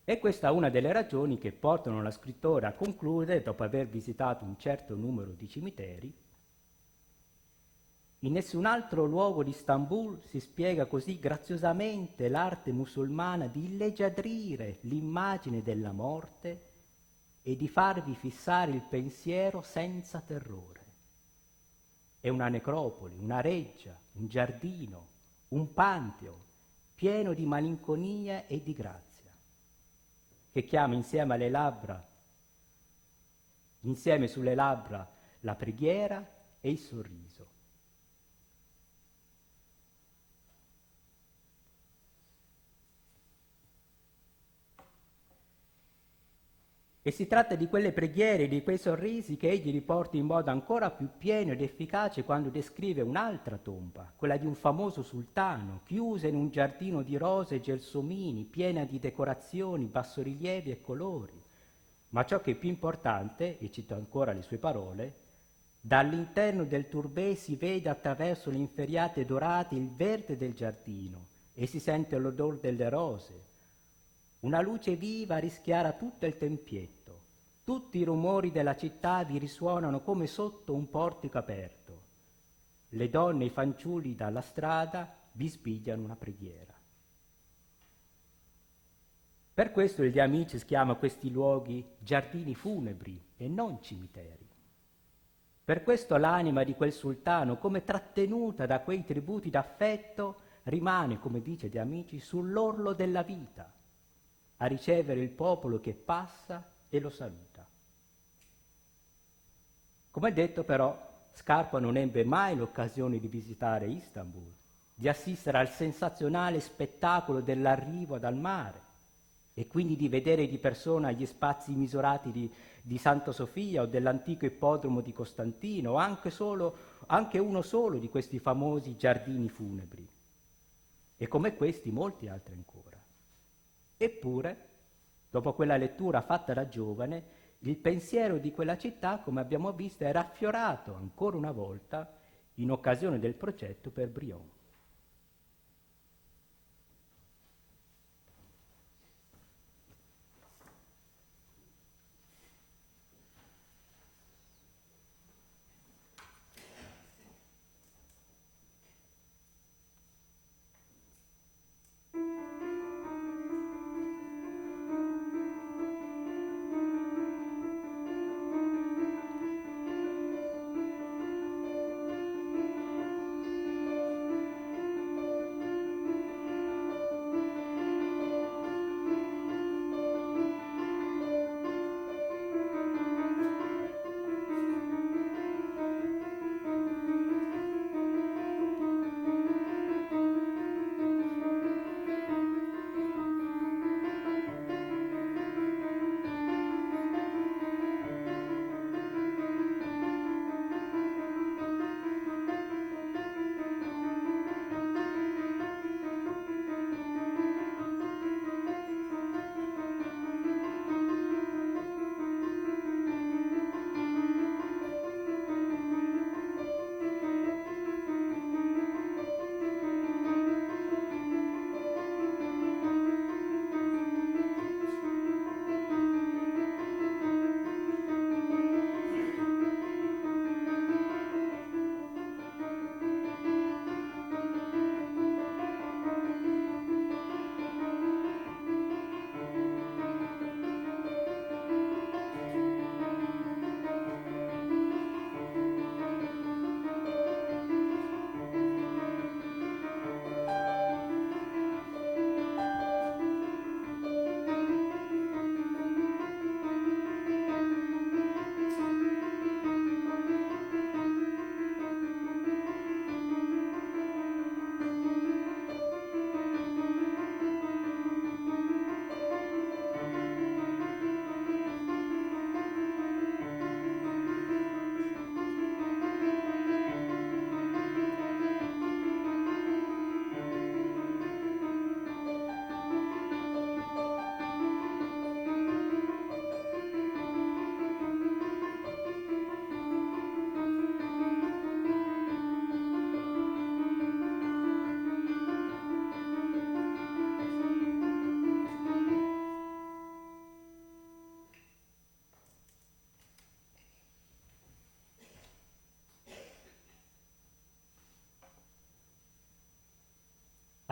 E questa è una delle ragioni che portano la scrittore a concludere, dopo aver visitato un certo numero di cimiteri: in nessun altro luogo di Istanbul si spiega così graziosamente l'arte musulmana di leggiadrire l'immagine della morte e di farvi fissare il pensiero senza terrore. È una necropoli, una reggia, un giardino, un panteo pieno di malinconia e di grazia, che chiama insieme alle labbra, insieme sulle labbra, la preghiera e il sorriso. E si tratta di quelle preghiere, di quei sorrisi che egli riporta in modo ancora più pieno ed efficace quando descrive un'altra tomba, quella di un famoso sultano, chiusa in un giardino di rose e gelsomini, piena di decorazioni, bassorilievi e colori. Ma ciò che è più importante, e cito ancora le sue parole: dall'interno del turbè si vede attraverso le inferriate dorate il verde del giardino e si sente l'odore delle rose. Una luce viva rischiara tutto il tempietto. Tutti i rumori della città vi risuonano come sotto un portico aperto. Le donne e i fanciulli dalla strada bisbigliano una preghiera. Per questo il De Amicis chiama questi luoghi giardini funebri e non cimiteri. Per questo l'anima di quel sultano, come trattenuta da quei tributi d'affetto, rimane, come dice De Amicis, sull'orlo della vita, a ricevere il popolo che passa e lo saluta. Come detto però, Scarpa non ebbe mai l'occasione di visitare Istanbul, di assistere al sensazionale spettacolo dell'arrivo dal mare e quindi di vedere di persona gli spazi misurati di Santa Sofia o dell'antico ippodromo di Costantino o anche uno solo di questi famosi giardini funebri e come questi molti altri ancora. Eppure, dopo quella lettura fatta da giovane, il pensiero di quella città, come abbiamo visto, è raffiorato ancora una volta in occasione del progetto per Brion.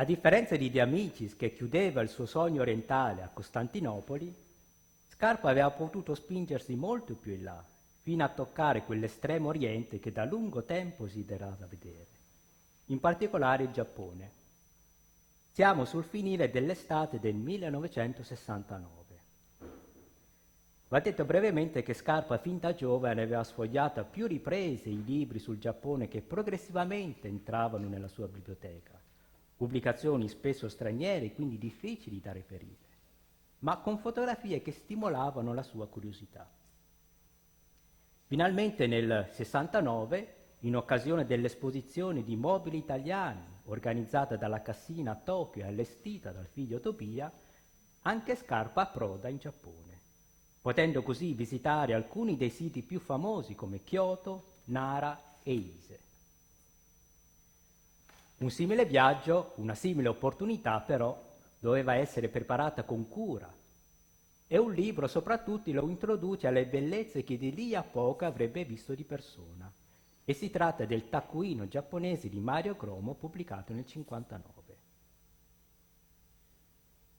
A differenza di De Amicis, che chiudeva il suo sogno orientale a Costantinopoli, Scarpa aveva potuto spingersi molto più in là, fino a toccare quell'estremo oriente che da lungo tempo desiderava vedere, in particolare il Giappone. Siamo sul finire dell'estate del 1969. Va detto brevemente che Scarpa fin da giovane aveva sfogliato a più riprese i libri sul Giappone che progressivamente entravano nella sua biblioteca, pubblicazioni spesso straniere, quindi difficili da reperire, ma con fotografie che stimolavano la sua curiosità. Finalmente nel 69, in occasione dell'esposizione di mobili italiani organizzata dalla Cassina a Tokyo e allestita dal figlio Tobia, anche Scarpa approda in Giappone, potendo così visitare alcuni dei siti più famosi come Kyoto, Nara e Ise. Un simile viaggio, una simile opportunità però, doveva essere preparata con cura e un libro soprattutto lo introduce alle bellezze che di lì a poco avrebbe visto di persona. E si tratta del taccuino giapponese di Mario Cromo pubblicato nel 1959.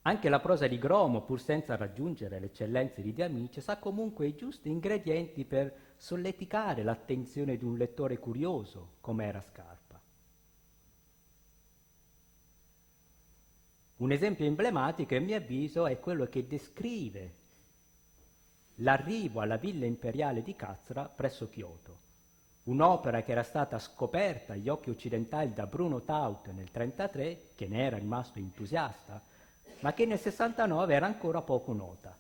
Anche la prosa di Gromo, pur senza raggiungere le eccellenze di De Amicis, ha comunque i giusti ingredienti per solleticare l'attenzione di un lettore curioso, come era Scarpa. Un esempio emblematico, a mio avviso, è quello che descrive l'arrivo alla Villa Imperiale di Cazra presso Kyoto, un'opera che era stata scoperta agli occhi occidentali da Bruno Taut nel 1933, che ne era rimasto entusiasta, ma che nel 69 era ancora poco nota.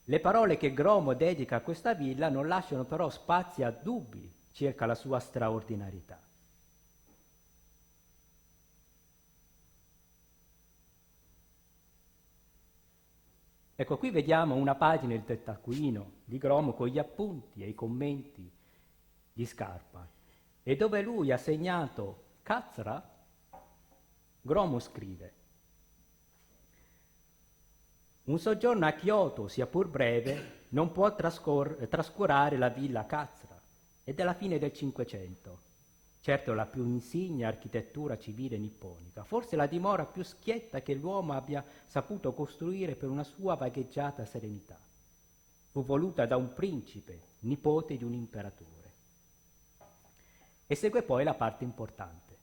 Le parole che Gromo dedica a questa villa non lasciano però spazi a dubbi circa la sua straordinarietà. Ecco, qui vediamo una pagina del taccuino di Gromo con gli appunti e i commenti di Scarpa, e dove lui ha segnato Cazra, Gromo scrive: un soggiorno a Kyoto, sia pur breve, non può trascurare la villa Cazra, è della fine del Cinquecento, certo la più insigne architettura civile nipponica, forse la dimora più schietta che l'uomo abbia saputo costruire per una sua vagheggiata serenità. Fu voluta da un principe, nipote di un imperatore. E segue poi la parte importante.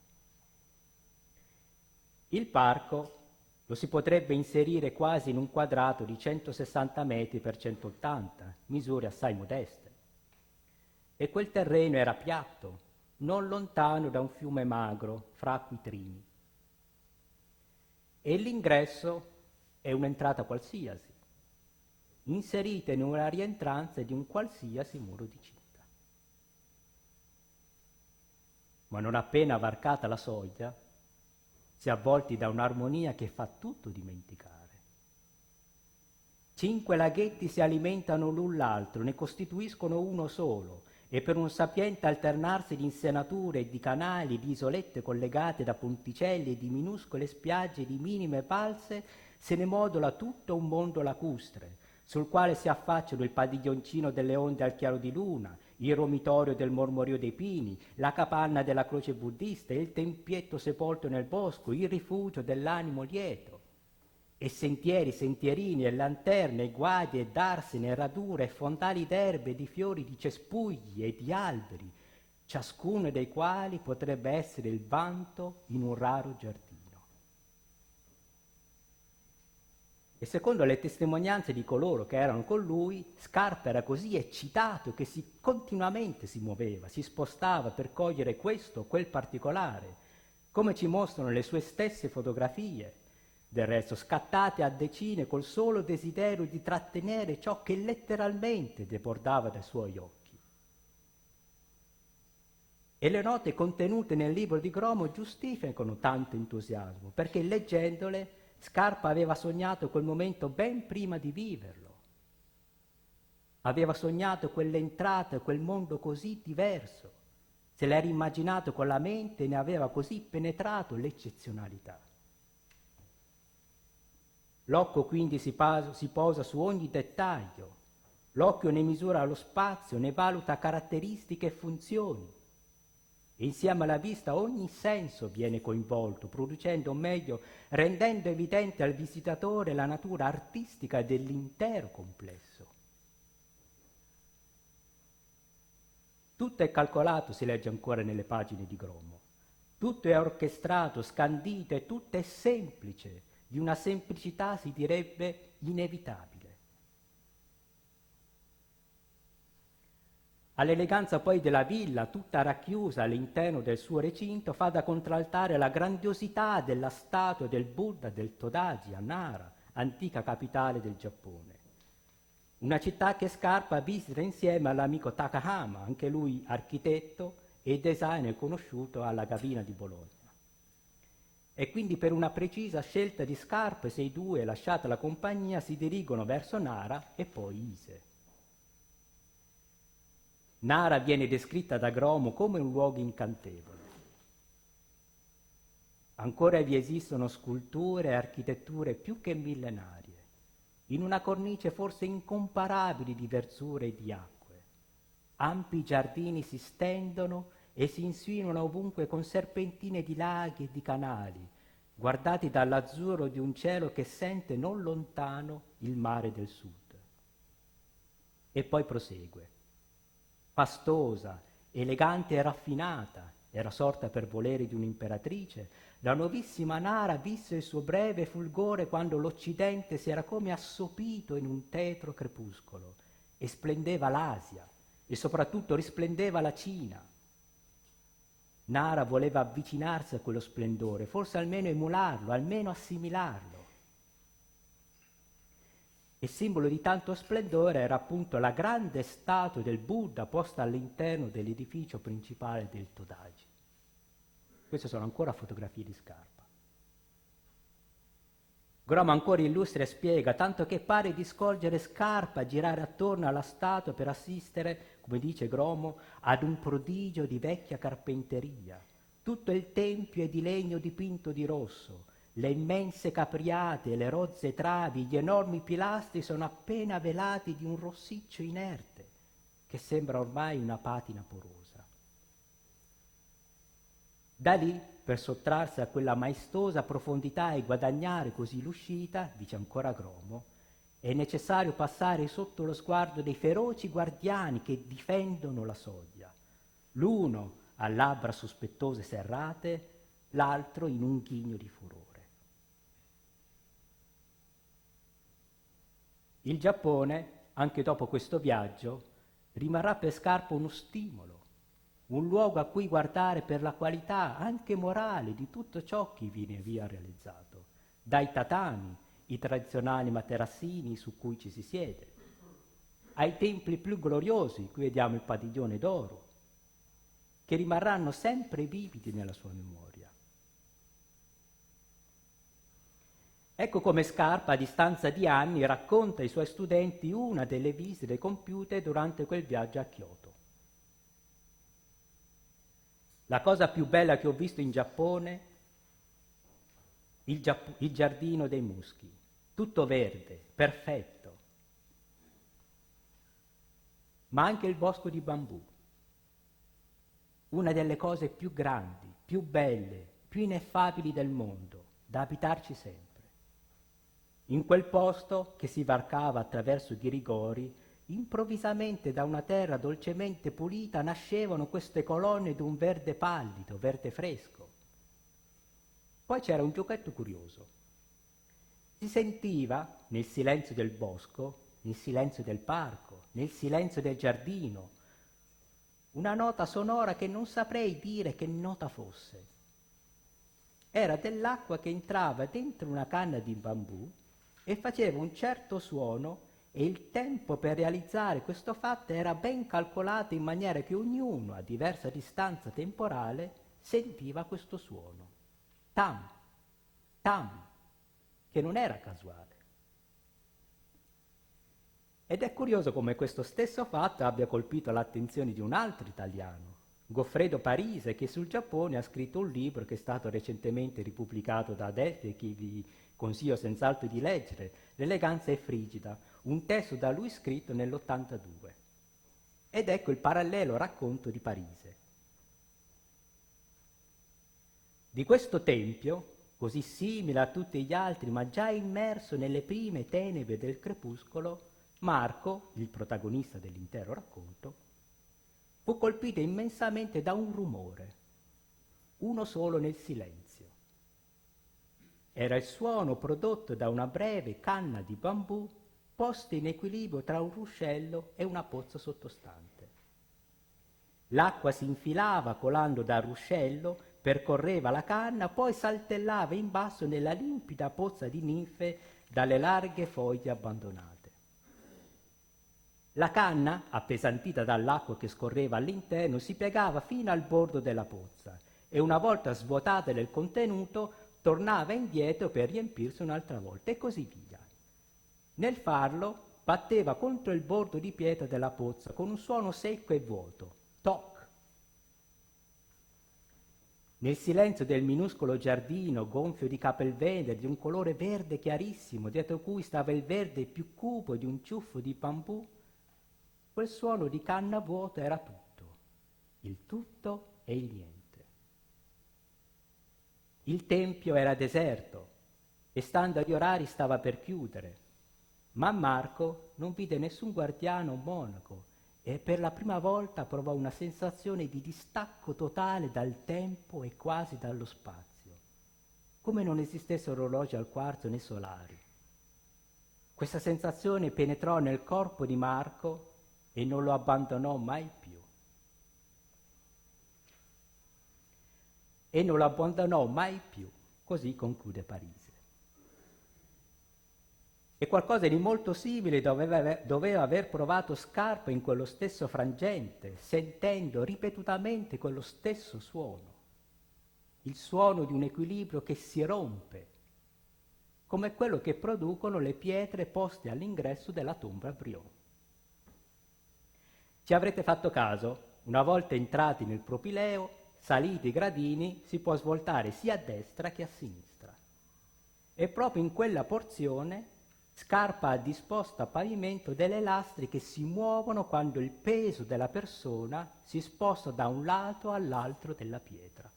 Il parco lo si potrebbe inserire quasi in un quadrato di 160 metri per 180, misure assai modeste. E quel terreno era piatto, non lontano da un fiume magro, fra acquitrini. E l'ingresso è un'entrata qualsiasi, inserita in una rientranza di un qualsiasi muro di cinta. Ma non appena varcata la soglia, si è avvolti da un'armonia che fa tutto dimenticare. 5 laghetti si alimentano l'un l'altro, ne costituiscono uno solo, e per un sapiente alternarsi di insenature e di canali, di isolette collegate da ponticelli e di minuscole spiagge di minime palze, se ne modola tutto un mondo lacustre, sul quale si affacciano il padiglioncino delle onde al chiaro di luna, il romitorio del mormorio dei pini, la capanna della croce buddista, il tempietto sepolto nel bosco, il rifugio dell'animo lieto. E sentieri, sentierini, e lanterne, e guadie, e darsene, e radure, e fondali d'erbe, di fiori, di cespugli e di alberi, ciascuno dei quali potrebbe essere il vanto in un raro giardino. E secondo le testimonianze di coloro che erano con lui, Scarpa era così eccitato che continuamente si muoveva, si spostava per cogliere questo o quel particolare, come ci mostrano le sue stesse fotografie, del resto scattate a decine col solo desiderio di trattenere ciò che letteralmente debordava dai suoi occhi. E le note contenute nel libro di Gromo giustificano tanto entusiasmo, perché leggendole Scarpa aveva sognato quel momento ben prima di viverlo. Aveva sognato quell'entrata, quel mondo così diverso. Se l'era immaginato con la mente e ne aveva così penetrato l'eccezionalità. L'occhio quindi si posa su ogni dettaglio. L'occhio ne misura lo spazio, ne valuta caratteristiche e funzioni. E insieme alla vista ogni senso viene coinvolto, producendo, o meglio, rendendo evidente al visitatore la natura artistica dell'intero complesso. Tutto è calcolato, si legge ancora nelle pagine di Gromo. Tutto è orchestrato, scandito, e tutto è semplice, di una semplicità si direbbe inevitabile. All'eleganza poi della villa, tutta racchiusa all'interno del suo recinto, fa da contraltare la grandiosità della statua del Buddha del Todaji a Nara, antica capitale del Giappone. Una città che Scarpa visita insieme all'amico Takahama, anche lui architetto e designer conosciuto alla Gavina di Bologna. E quindi per una precisa scelta di Scarpa, se i due, lasciata la compagnia, si dirigono verso Nara e poi Ise. Nara viene descritta da Gromo come un luogo incantevole. Ancora vi esistono sculture e architetture più che millenarie, in una cornice forse incomparabile di verzure e di acque. Ampi giardini si stendono e si insinuano ovunque con serpentine di laghi e di canali, guardati dall'azzurro di un cielo che sente non lontano il mare del sud. E poi prosegue. Fastosa, elegante e raffinata, era sorta per volere di un'imperatrice, la nuovissima Nara visse il suo breve fulgore quando l'Occidente si era come assopito in un tetro crepuscolo e splendeva l'Asia e soprattutto risplendeva la Cina. Nara voleva avvicinarsi a quello splendore, forse almeno emularlo, almeno assimilarlo. E simbolo di tanto splendore era appunto la grande statua del Buddha posta all'interno dell'edificio principale del Todaji. Queste sono ancora fotografie di Scarpa. Gromo ancora illustra e spiega, tanto che pare di scorgere Scarpa girare attorno alla statua per assistere, come dice Gromo, ad un prodigio di vecchia carpenteria. Tutto il tempio è di legno dipinto di rosso, le immense capriate, le rozze travi, gli enormi pilastri sono appena velati di un rossiccio inerte, che sembra ormai una patina porosa. Da lì, per sottrarsi a quella maestosa profondità e guadagnare così l'uscita, dice ancora Gromo, è necessario passare sotto lo sguardo dei feroci guardiani che difendono la soglia. L'uno ha labbra sospettose serrate, l'altro in un ghigno di furore. Il Giappone, anche dopo questo viaggio, rimarrà per Scarpa uno stimolo, un luogo a cui guardare per la qualità anche morale di tutto ciò che viene via realizzato, dai tatami, i tradizionali materassini su cui ci si siede, ai templi più gloriosi, qui vediamo il padiglione d'oro, che rimarranno sempre vividi nella sua memoria. Ecco come Scarpa, a distanza di anni, racconta ai suoi studenti una delle visite compiute durante quel viaggio a Kyoto. La cosa più bella che ho visto in Giappone, il giardino dei muschi, tutto verde, perfetto, ma anche il bosco di bambù, una delle cose più grandi, più belle, più ineffabili del mondo, da abitarci sempre. In quel posto che si varcava attraverso di rigori, improvvisamente da una terra dolcemente pulita nascevano queste colonne d'un verde pallido, verde fresco. Poi c'era un giochetto curioso. Si sentiva, nel silenzio del bosco, nel silenzio del parco, nel silenzio del giardino, una nota sonora che non saprei dire che nota fosse. Era dell'acqua che entrava dentro una canna di bambù e faceva un certo suono, e il tempo per realizzare questo fatto era ben calcolato in maniera che ognuno, a diversa distanza temporale, sentiva questo suono. Tam, tam, che non era casuale. Ed è curioso come questo stesso fatto abbia colpito l'attenzione di un altro italiano, Goffredo Parise, che sul Giappone ha scritto un libro che è stato recentemente ripubblicato da Adelphi e che vi consiglio senz'altro di leggere, L'eleganza è frigida, un testo da lui scritto nell'82. Ed ecco il parallelo racconto di Parise. Di questo tempio, così simile a tutti gli altri, ma già immerso nelle prime tenebre del crepuscolo, Marco, il protagonista dell'intero racconto, fu colpito immensamente da un rumore, uno solo nel silenzio. Era il suono prodotto da una breve canna di bambù posta in equilibrio tra un ruscello e una pozza sottostante. L'acqua si infilava colando dal ruscello, percorreva la canna, poi saltellava in basso nella limpida pozza di ninfe dalle larghe foglie abbandonate. La canna, appesantita dall'acqua che scorreva all'interno, si piegava fino al bordo della pozza e una volta svuotata del contenuto tornava indietro per riempirsi un'altra volta e così via. Nel farlo batteva contro il bordo di pietra della pozza con un suono secco e vuoto, toc. Nel silenzio del minuscolo giardino gonfio di capelvende di un colore verde chiarissimo, dietro cui stava il verde più cupo di un ciuffo di bambù, quel suono di canna vuota era tutto, il tutto e il niente. Il tempio era deserto e stando agli orari stava per chiudere, ma Marco non vide nessun guardiano o monaco e per la prima volta provò una sensazione di distacco totale dal tempo e quasi dallo spazio, come non esistessero orologi al quarto né solari. Questa sensazione penetrò nel corpo di Marco e non lo abbandonò mai più. E non lo abbandonò mai più, così conclude Parisi. E qualcosa di molto simile doveva aver provato Scarpa in quello stesso frangente, sentendo ripetutamente quello stesso suono, il suono di un equilibrio che si rompe, come quello che producono le pietre poste all'ingresso della tomba a Brion. Ci avrete fatto caso, una volta entrati nel propileo, saliti i gradini, si può svoltare sia a destra che a sinistra. E proprio in quella porzione Scarpa ha disposto a pavimento delle lastre che si muovono quando il peso della persona si sposta da un lato all'altro della pietra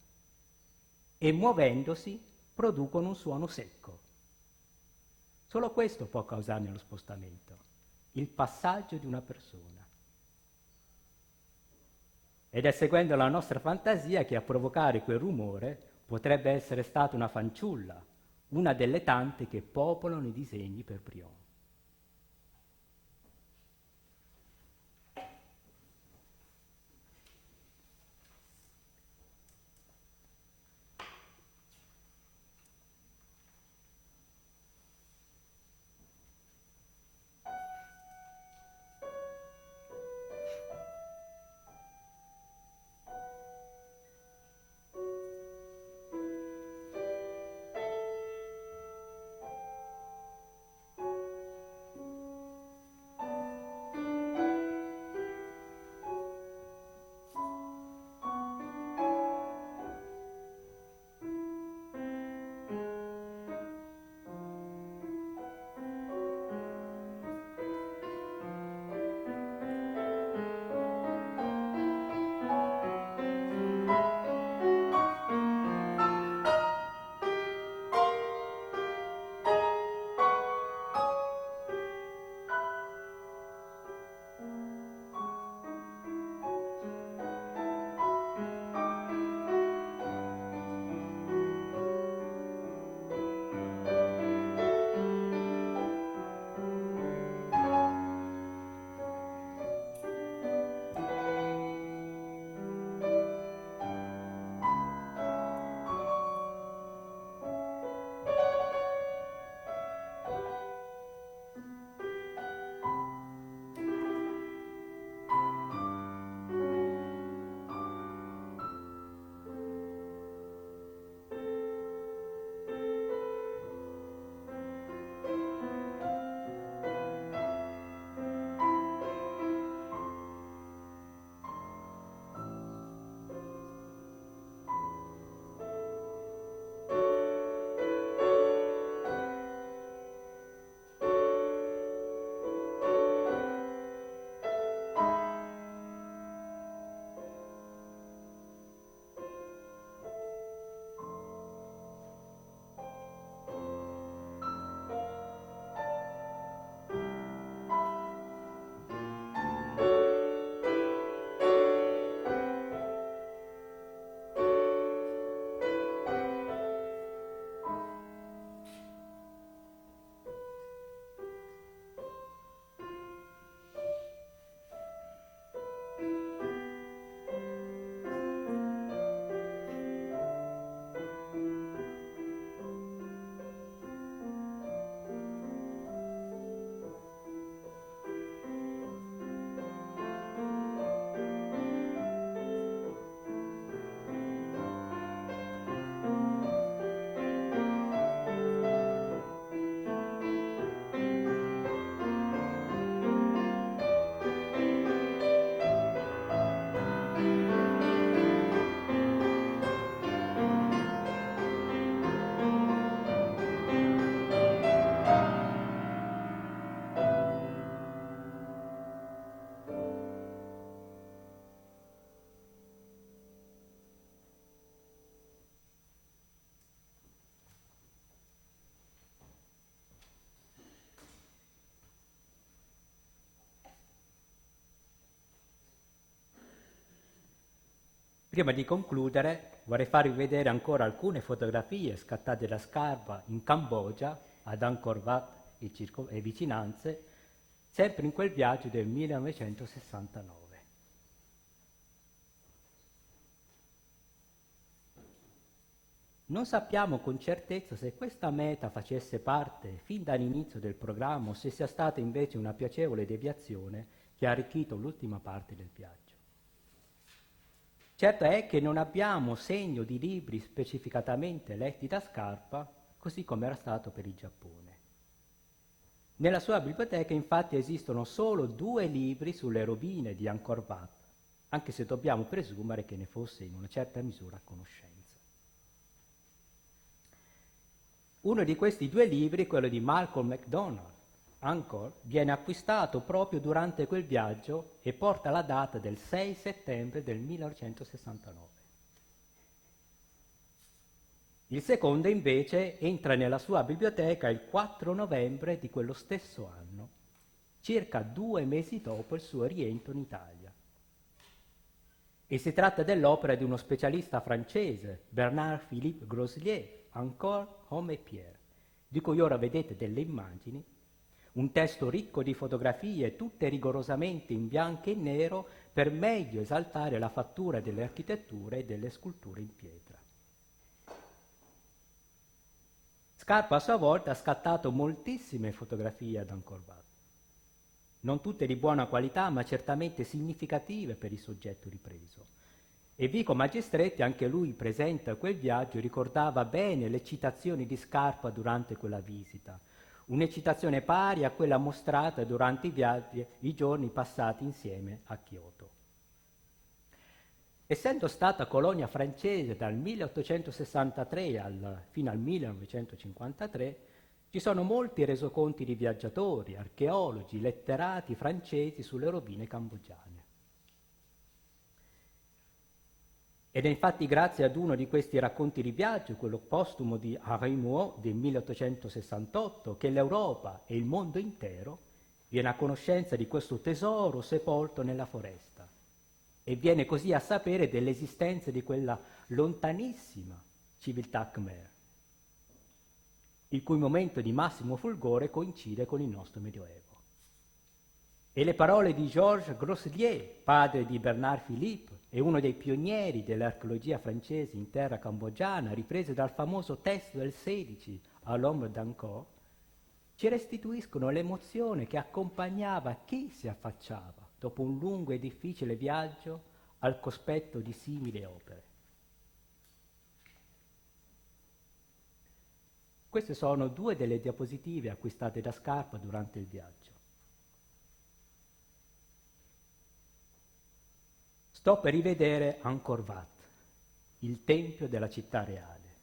e muovendosi producono un suono secco. Solo questo può causarne lo spostamento, il passaggio di una persona. Ed è seguendo la nostra fantasia che a provocare quel rumore potrebbe essere stata una fanciulla, una delle tante che popolano i disegni per Brion. Prima di concludere vorrei farvi vedere ancora alcune fotografie scattate da Scarpa in Cambogia, ad Angkor Wat e vicinanze, sempre in quel viaggio del 1969. Non sappiamo con certezza se questa meta facesse parte fin dall'inizio del programma o se sia stata invece una piacevole deviazione che ha arricchito l'ultima parte del viaggio. Certo è che non abbiamo segno di libri specificatamente letti da Scarpa, così come era stato per il Giappone. Nella sua biblioteca infatti esistono solo 2 libri sulle rovine di Angkor Wat, anche se dobbiamo presumere che ne fosse in una certa misura a conoscenza. Uno di questi 2 libri, quello di Malcolm MacDonald, Angkor, viene acquistato proprio durante quel viaggio e porta la data del 6 settembre del 1969. Il secondo invece entra nella sua biblioteca il 4 novembre di quello stesso anno, circa 2 mesi dopo il suo rientro in Italia. E si tratta dell'opera di uno specialista francese, Bernard-Philippe Groslier, Angkor, Homme et Pierre, di cui ora vedete delle immagini, un testo ricco di fotografie, tutte rigorosamente in bianco e nero, per meglio esaltare la fattura delle architetture e delle sculture in pietra. Scarpa a sua volta ha scattato moltissime fotografie ad Angkor Wat, non tutte di buona qualità, ma certamente significative per il soggetto ripreso. E Vico Magistretti, anche lui presente a quel viaggio, ricordava bene le citazioni di Scarpa durante quella visita, un'eccitazione pari a quella mostrata durante i viaggi, i giorni passati insieme a Kyoto. Essendo stata colonia francese dal 1863 fino al 1953, ci sono molti resoconti di viaggiatori, archeologi, letterati francesi sulle rovine cambogiane. Ed è infatti grazie ad uno di questi racconti di viaggio, quello postumo di Henri Mouot del 1868, che l'Europa e il mondo intero viene a conoscenza di questo tesoro sepolto nella foresta e viene così a sapere dell'esistenza di quella lontanissima civiltà Khmer, il cui momento di massimo fulgore coincide con il nostro Medioevo. E le parole di Georges Groslier, padre di Bernard Philippe e uno dei pionieri dell'archeologia francese in terra cambogiana, riprese dal famoso testo del 16 a l'Homme d'Angkor, ci restituiscono l'emozione che accompagnava chi si affacciava, dopo un lungo e difficile viaggio, al cospetto di simili opere. Queste sono 2 delle diapositive acquistate da Scarpa durante il viaggio. Sto per rivedere Angkor Wat, il tempio della città reale.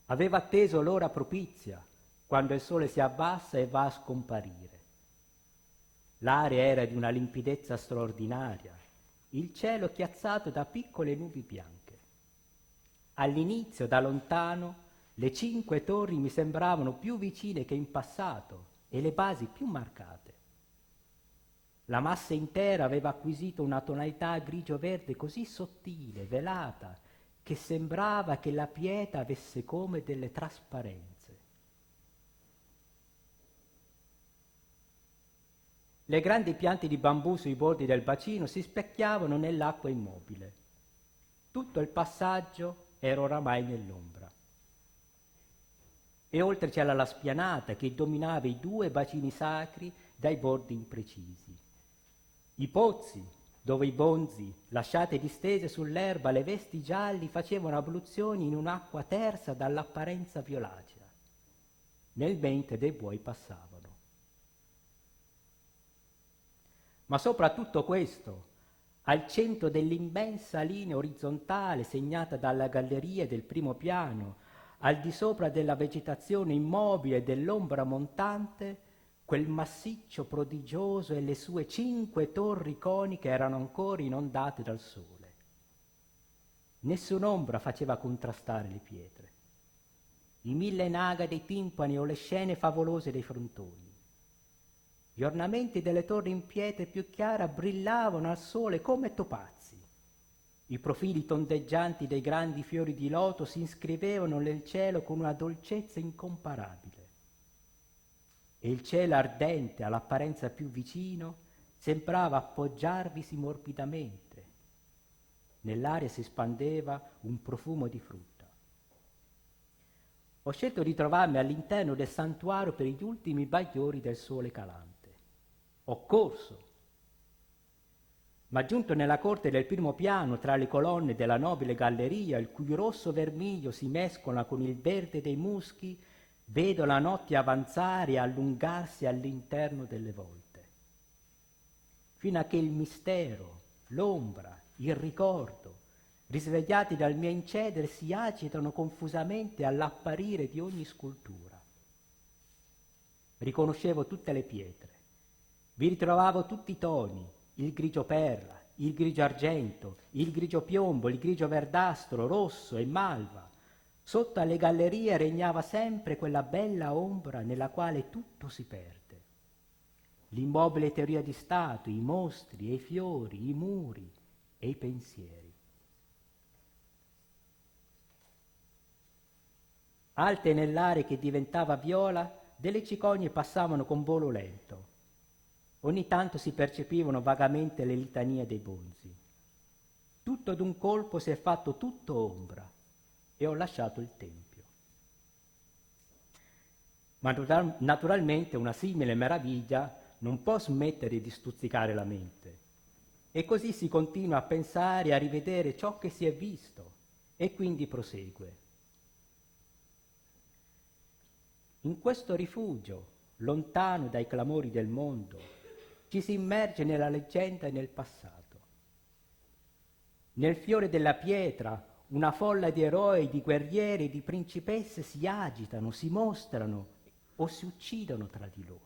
Aveva atteso l'ora propizia, quando il sole si abbassa e va a scomparire. L'aria era di una limpidezza straordinaria, il cielo chiazzato da piccole nubi bianche. All'inizio, da lontano, le 5 torri mi sembravano più vicine che in passato e le basi più marcate. La massa intera aveva acquisito una tonalità grigio-verde così sottile, velata, che sembrava che la pietra avesse come delle trasparenze. Le grandi piante di bambù sui bordi del bacino si specchiavano nell'acqua immobile. Tutto il passaggio era oramai nell'ombra. E oltre c'era la spianata che dominava i 2 bacini sacri dai bordi imprecisi. I pozzi, dove i bonzi, lasciate distese sull'erba, le vesti gialli, facevano abluzioni in un'acqua tersa dall'apparenza violacea, nel mentre dei buoi passavano. Ma sopra tutto questo, al centro dell'immensa linea orizzontale segnata dalla galleria del primo piano, al di sopra della vegetazione immobile e dell'ombra montante, quel massiccio prodigioso e le sue 5 torri coniche erano ancora inondate dal sole. Nessun'ombra faceva contrastare le pietre, i 1000 naga dei timpani o le scene favolose dei frontoni. Gli ornamenti delle torri in pietra più chiara brillavano al sole come topazi. I profili tondeggianti dei grandi fiori di loto si inscrivevano nel cielo con una dolcezza incomparabile. E il cielo ardente, all'apparenza più vicino, sembrava appoggiarvisi morbidamente. Nell'aria si spandeva un profumo di frutta. Ho scelto di trovarmi all'interno del santuario per gli ultimi bagliori del sole calante. Ho corso, ma giunto nella corte del primo piano, tra le colonne della nobile galleria, il cui rosso vermiglio si mescola con il verde dei muschi, vedo la notte avanzare e allungarsi all'interno delle volte, fino a che il mistero, l'ombra, il ricordo, risvegliati dal mio incedere, si agitano confusamente all'apparire di ogni scultura. Riconoscevo tutte le pietre, vi ritrovavo tutti i toni, il grigio perla, il grigio argento, il grigio piombo, il grigio verdastro, rosso e malva. Sotto alle gallerie regnava sempre quella bella ombra nella quale tutto si perde. L'immobile teoria di Stato, i mostri e i fiori, i muri e i pensieri. Alte nell'aria che diventava viola, delle cicogne passavano con volo lento. Ogni tanto si percepivano vagamente le litanie dei bonzi. Tutto d'un colpo si è fatto tutto ombra e ho lasciato il tempio. Ma naturalmente una simile meraviglia non può smettere di stuzzicare la mente. E così si continua a pensare e a rivedere ciò che si è visto e quindi prosegue. In questo rifugio, lontano dai clamori del mondo, ci si immerge nella leggenda e nel passato. Nel fiore della pietra, una folla di eroi, di guerrieri e di principesse si agitano, si mostrano o si uccidono tra di loro.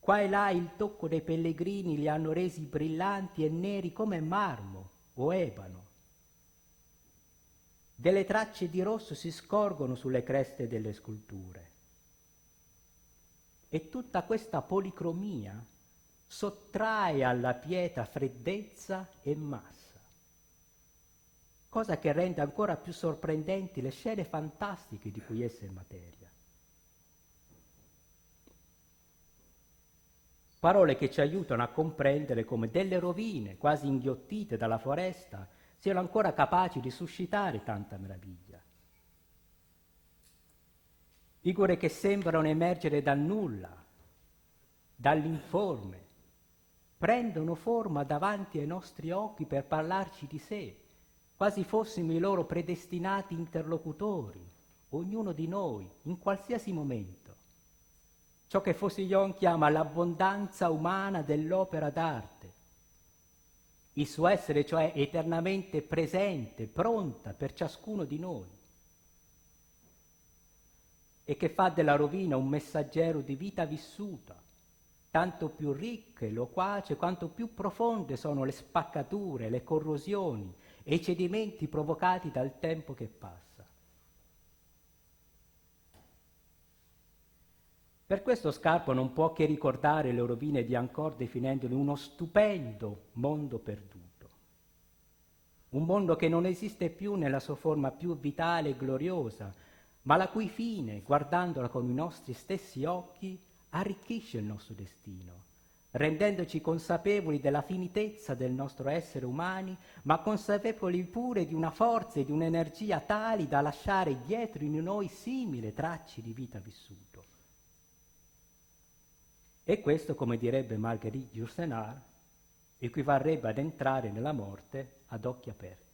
Qua e là il tocco dei pellegrini li hanno resi brillanti e neri come marmo o ebano. Delle tracce di rosso si scorgono sulle creste delle sculture. E tutta questa policromia sottrae alla pietra freddezza e massa, cosa che rende ancora più sorprendenti le scene fantastiche di cui essa è materia. Parole che ci aiutano a comprendere come delle rovine quasi inghiottite dalla foresta siano ancora capaci di suscitare tanta meraviglia. Figure che sembrano emergere dal nulla, dall'informe, prendono forma davanti ai nostri occhi per parlarci di sé, quasi fossimo i loro predestinati interlocutori, ognuno di noi, in qualsiasi momento. Ciò che Faucillon chiama l'abbondanza umana dell'opera d'arte, il suo essere cioè eternamente presente, pronta per ciascuno di noi, e che fa della rovina un messaggero di vita vissuta, tanto più ricca e loquace quanto più profonde sono le spaccature, le corrosioni e i cedimenti provocati dal tempo che passa. Per questo Scarpa non può che ricordare le rovine di Angkor definendole uno stupendo mondo perduto, un mondo che non esiste più nella sua forma più vitale e gloriosa, ma la cui fine, guardandola con i nostri stessi occhi, arricchisce il nostro destino, rendendoci consapevoli della finitezza del nostro essere umani, ma consapevoli pure di una forza e di un'energia tali da lasciare dietro in noi simili tracce di vita vissuto. E questo, come direbbe Marguerite Yourcenar, equivarrebbe ad entrare nella morte ad occhi aperti.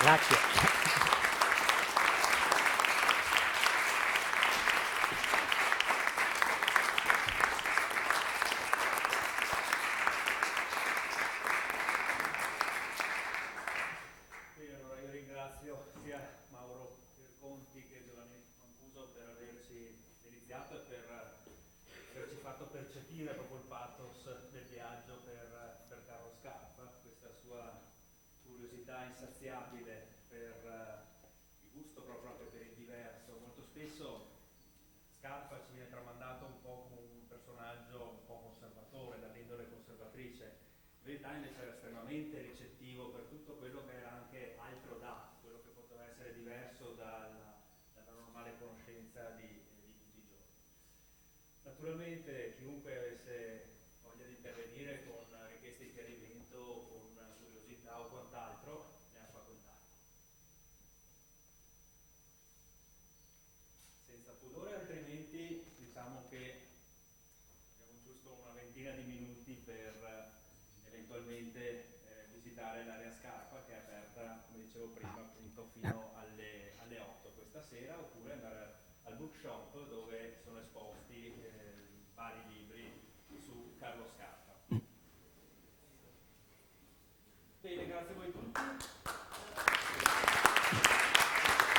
Grazie. Quindi allora io ringrazio sia Mauro Pierconti che Giovanni Mancuso per averci iniziato e per averci fatto percepire proprio il pathos del viaggio per Carlo Scarpa, questa sua curiosità insaziabile per il gusto proprio anche per il diverso. Molto spesso Scarpa ci viene tramandato un po' come un personaggio un po' conservatore, dall'indole conservatrice. In verità invece era estremamente ricettivo per tutto quello che era anche altro da, quello che poteva essere diverso dalla normale conoscenza di tutti i giorni. Naturalmente chiunque avesse voglia di intervenire con richieste di chiarimento, con curiosità o quant'altro, ne ha facoltà. Senza pudore, altrimenti diciamo che abbiamo giusto una ventina di minuti per eventualmente visitare l'area Scarpa, che è aperta, come dicevo prima, appunto fino alle 8 questa sera, oppure andare al bookshop dove sono esposti vari libri su Carlo Scarpa. Bene, grazie a voi tutti.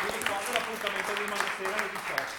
Vi ricordo l'appuntamento di domani sera alle 18.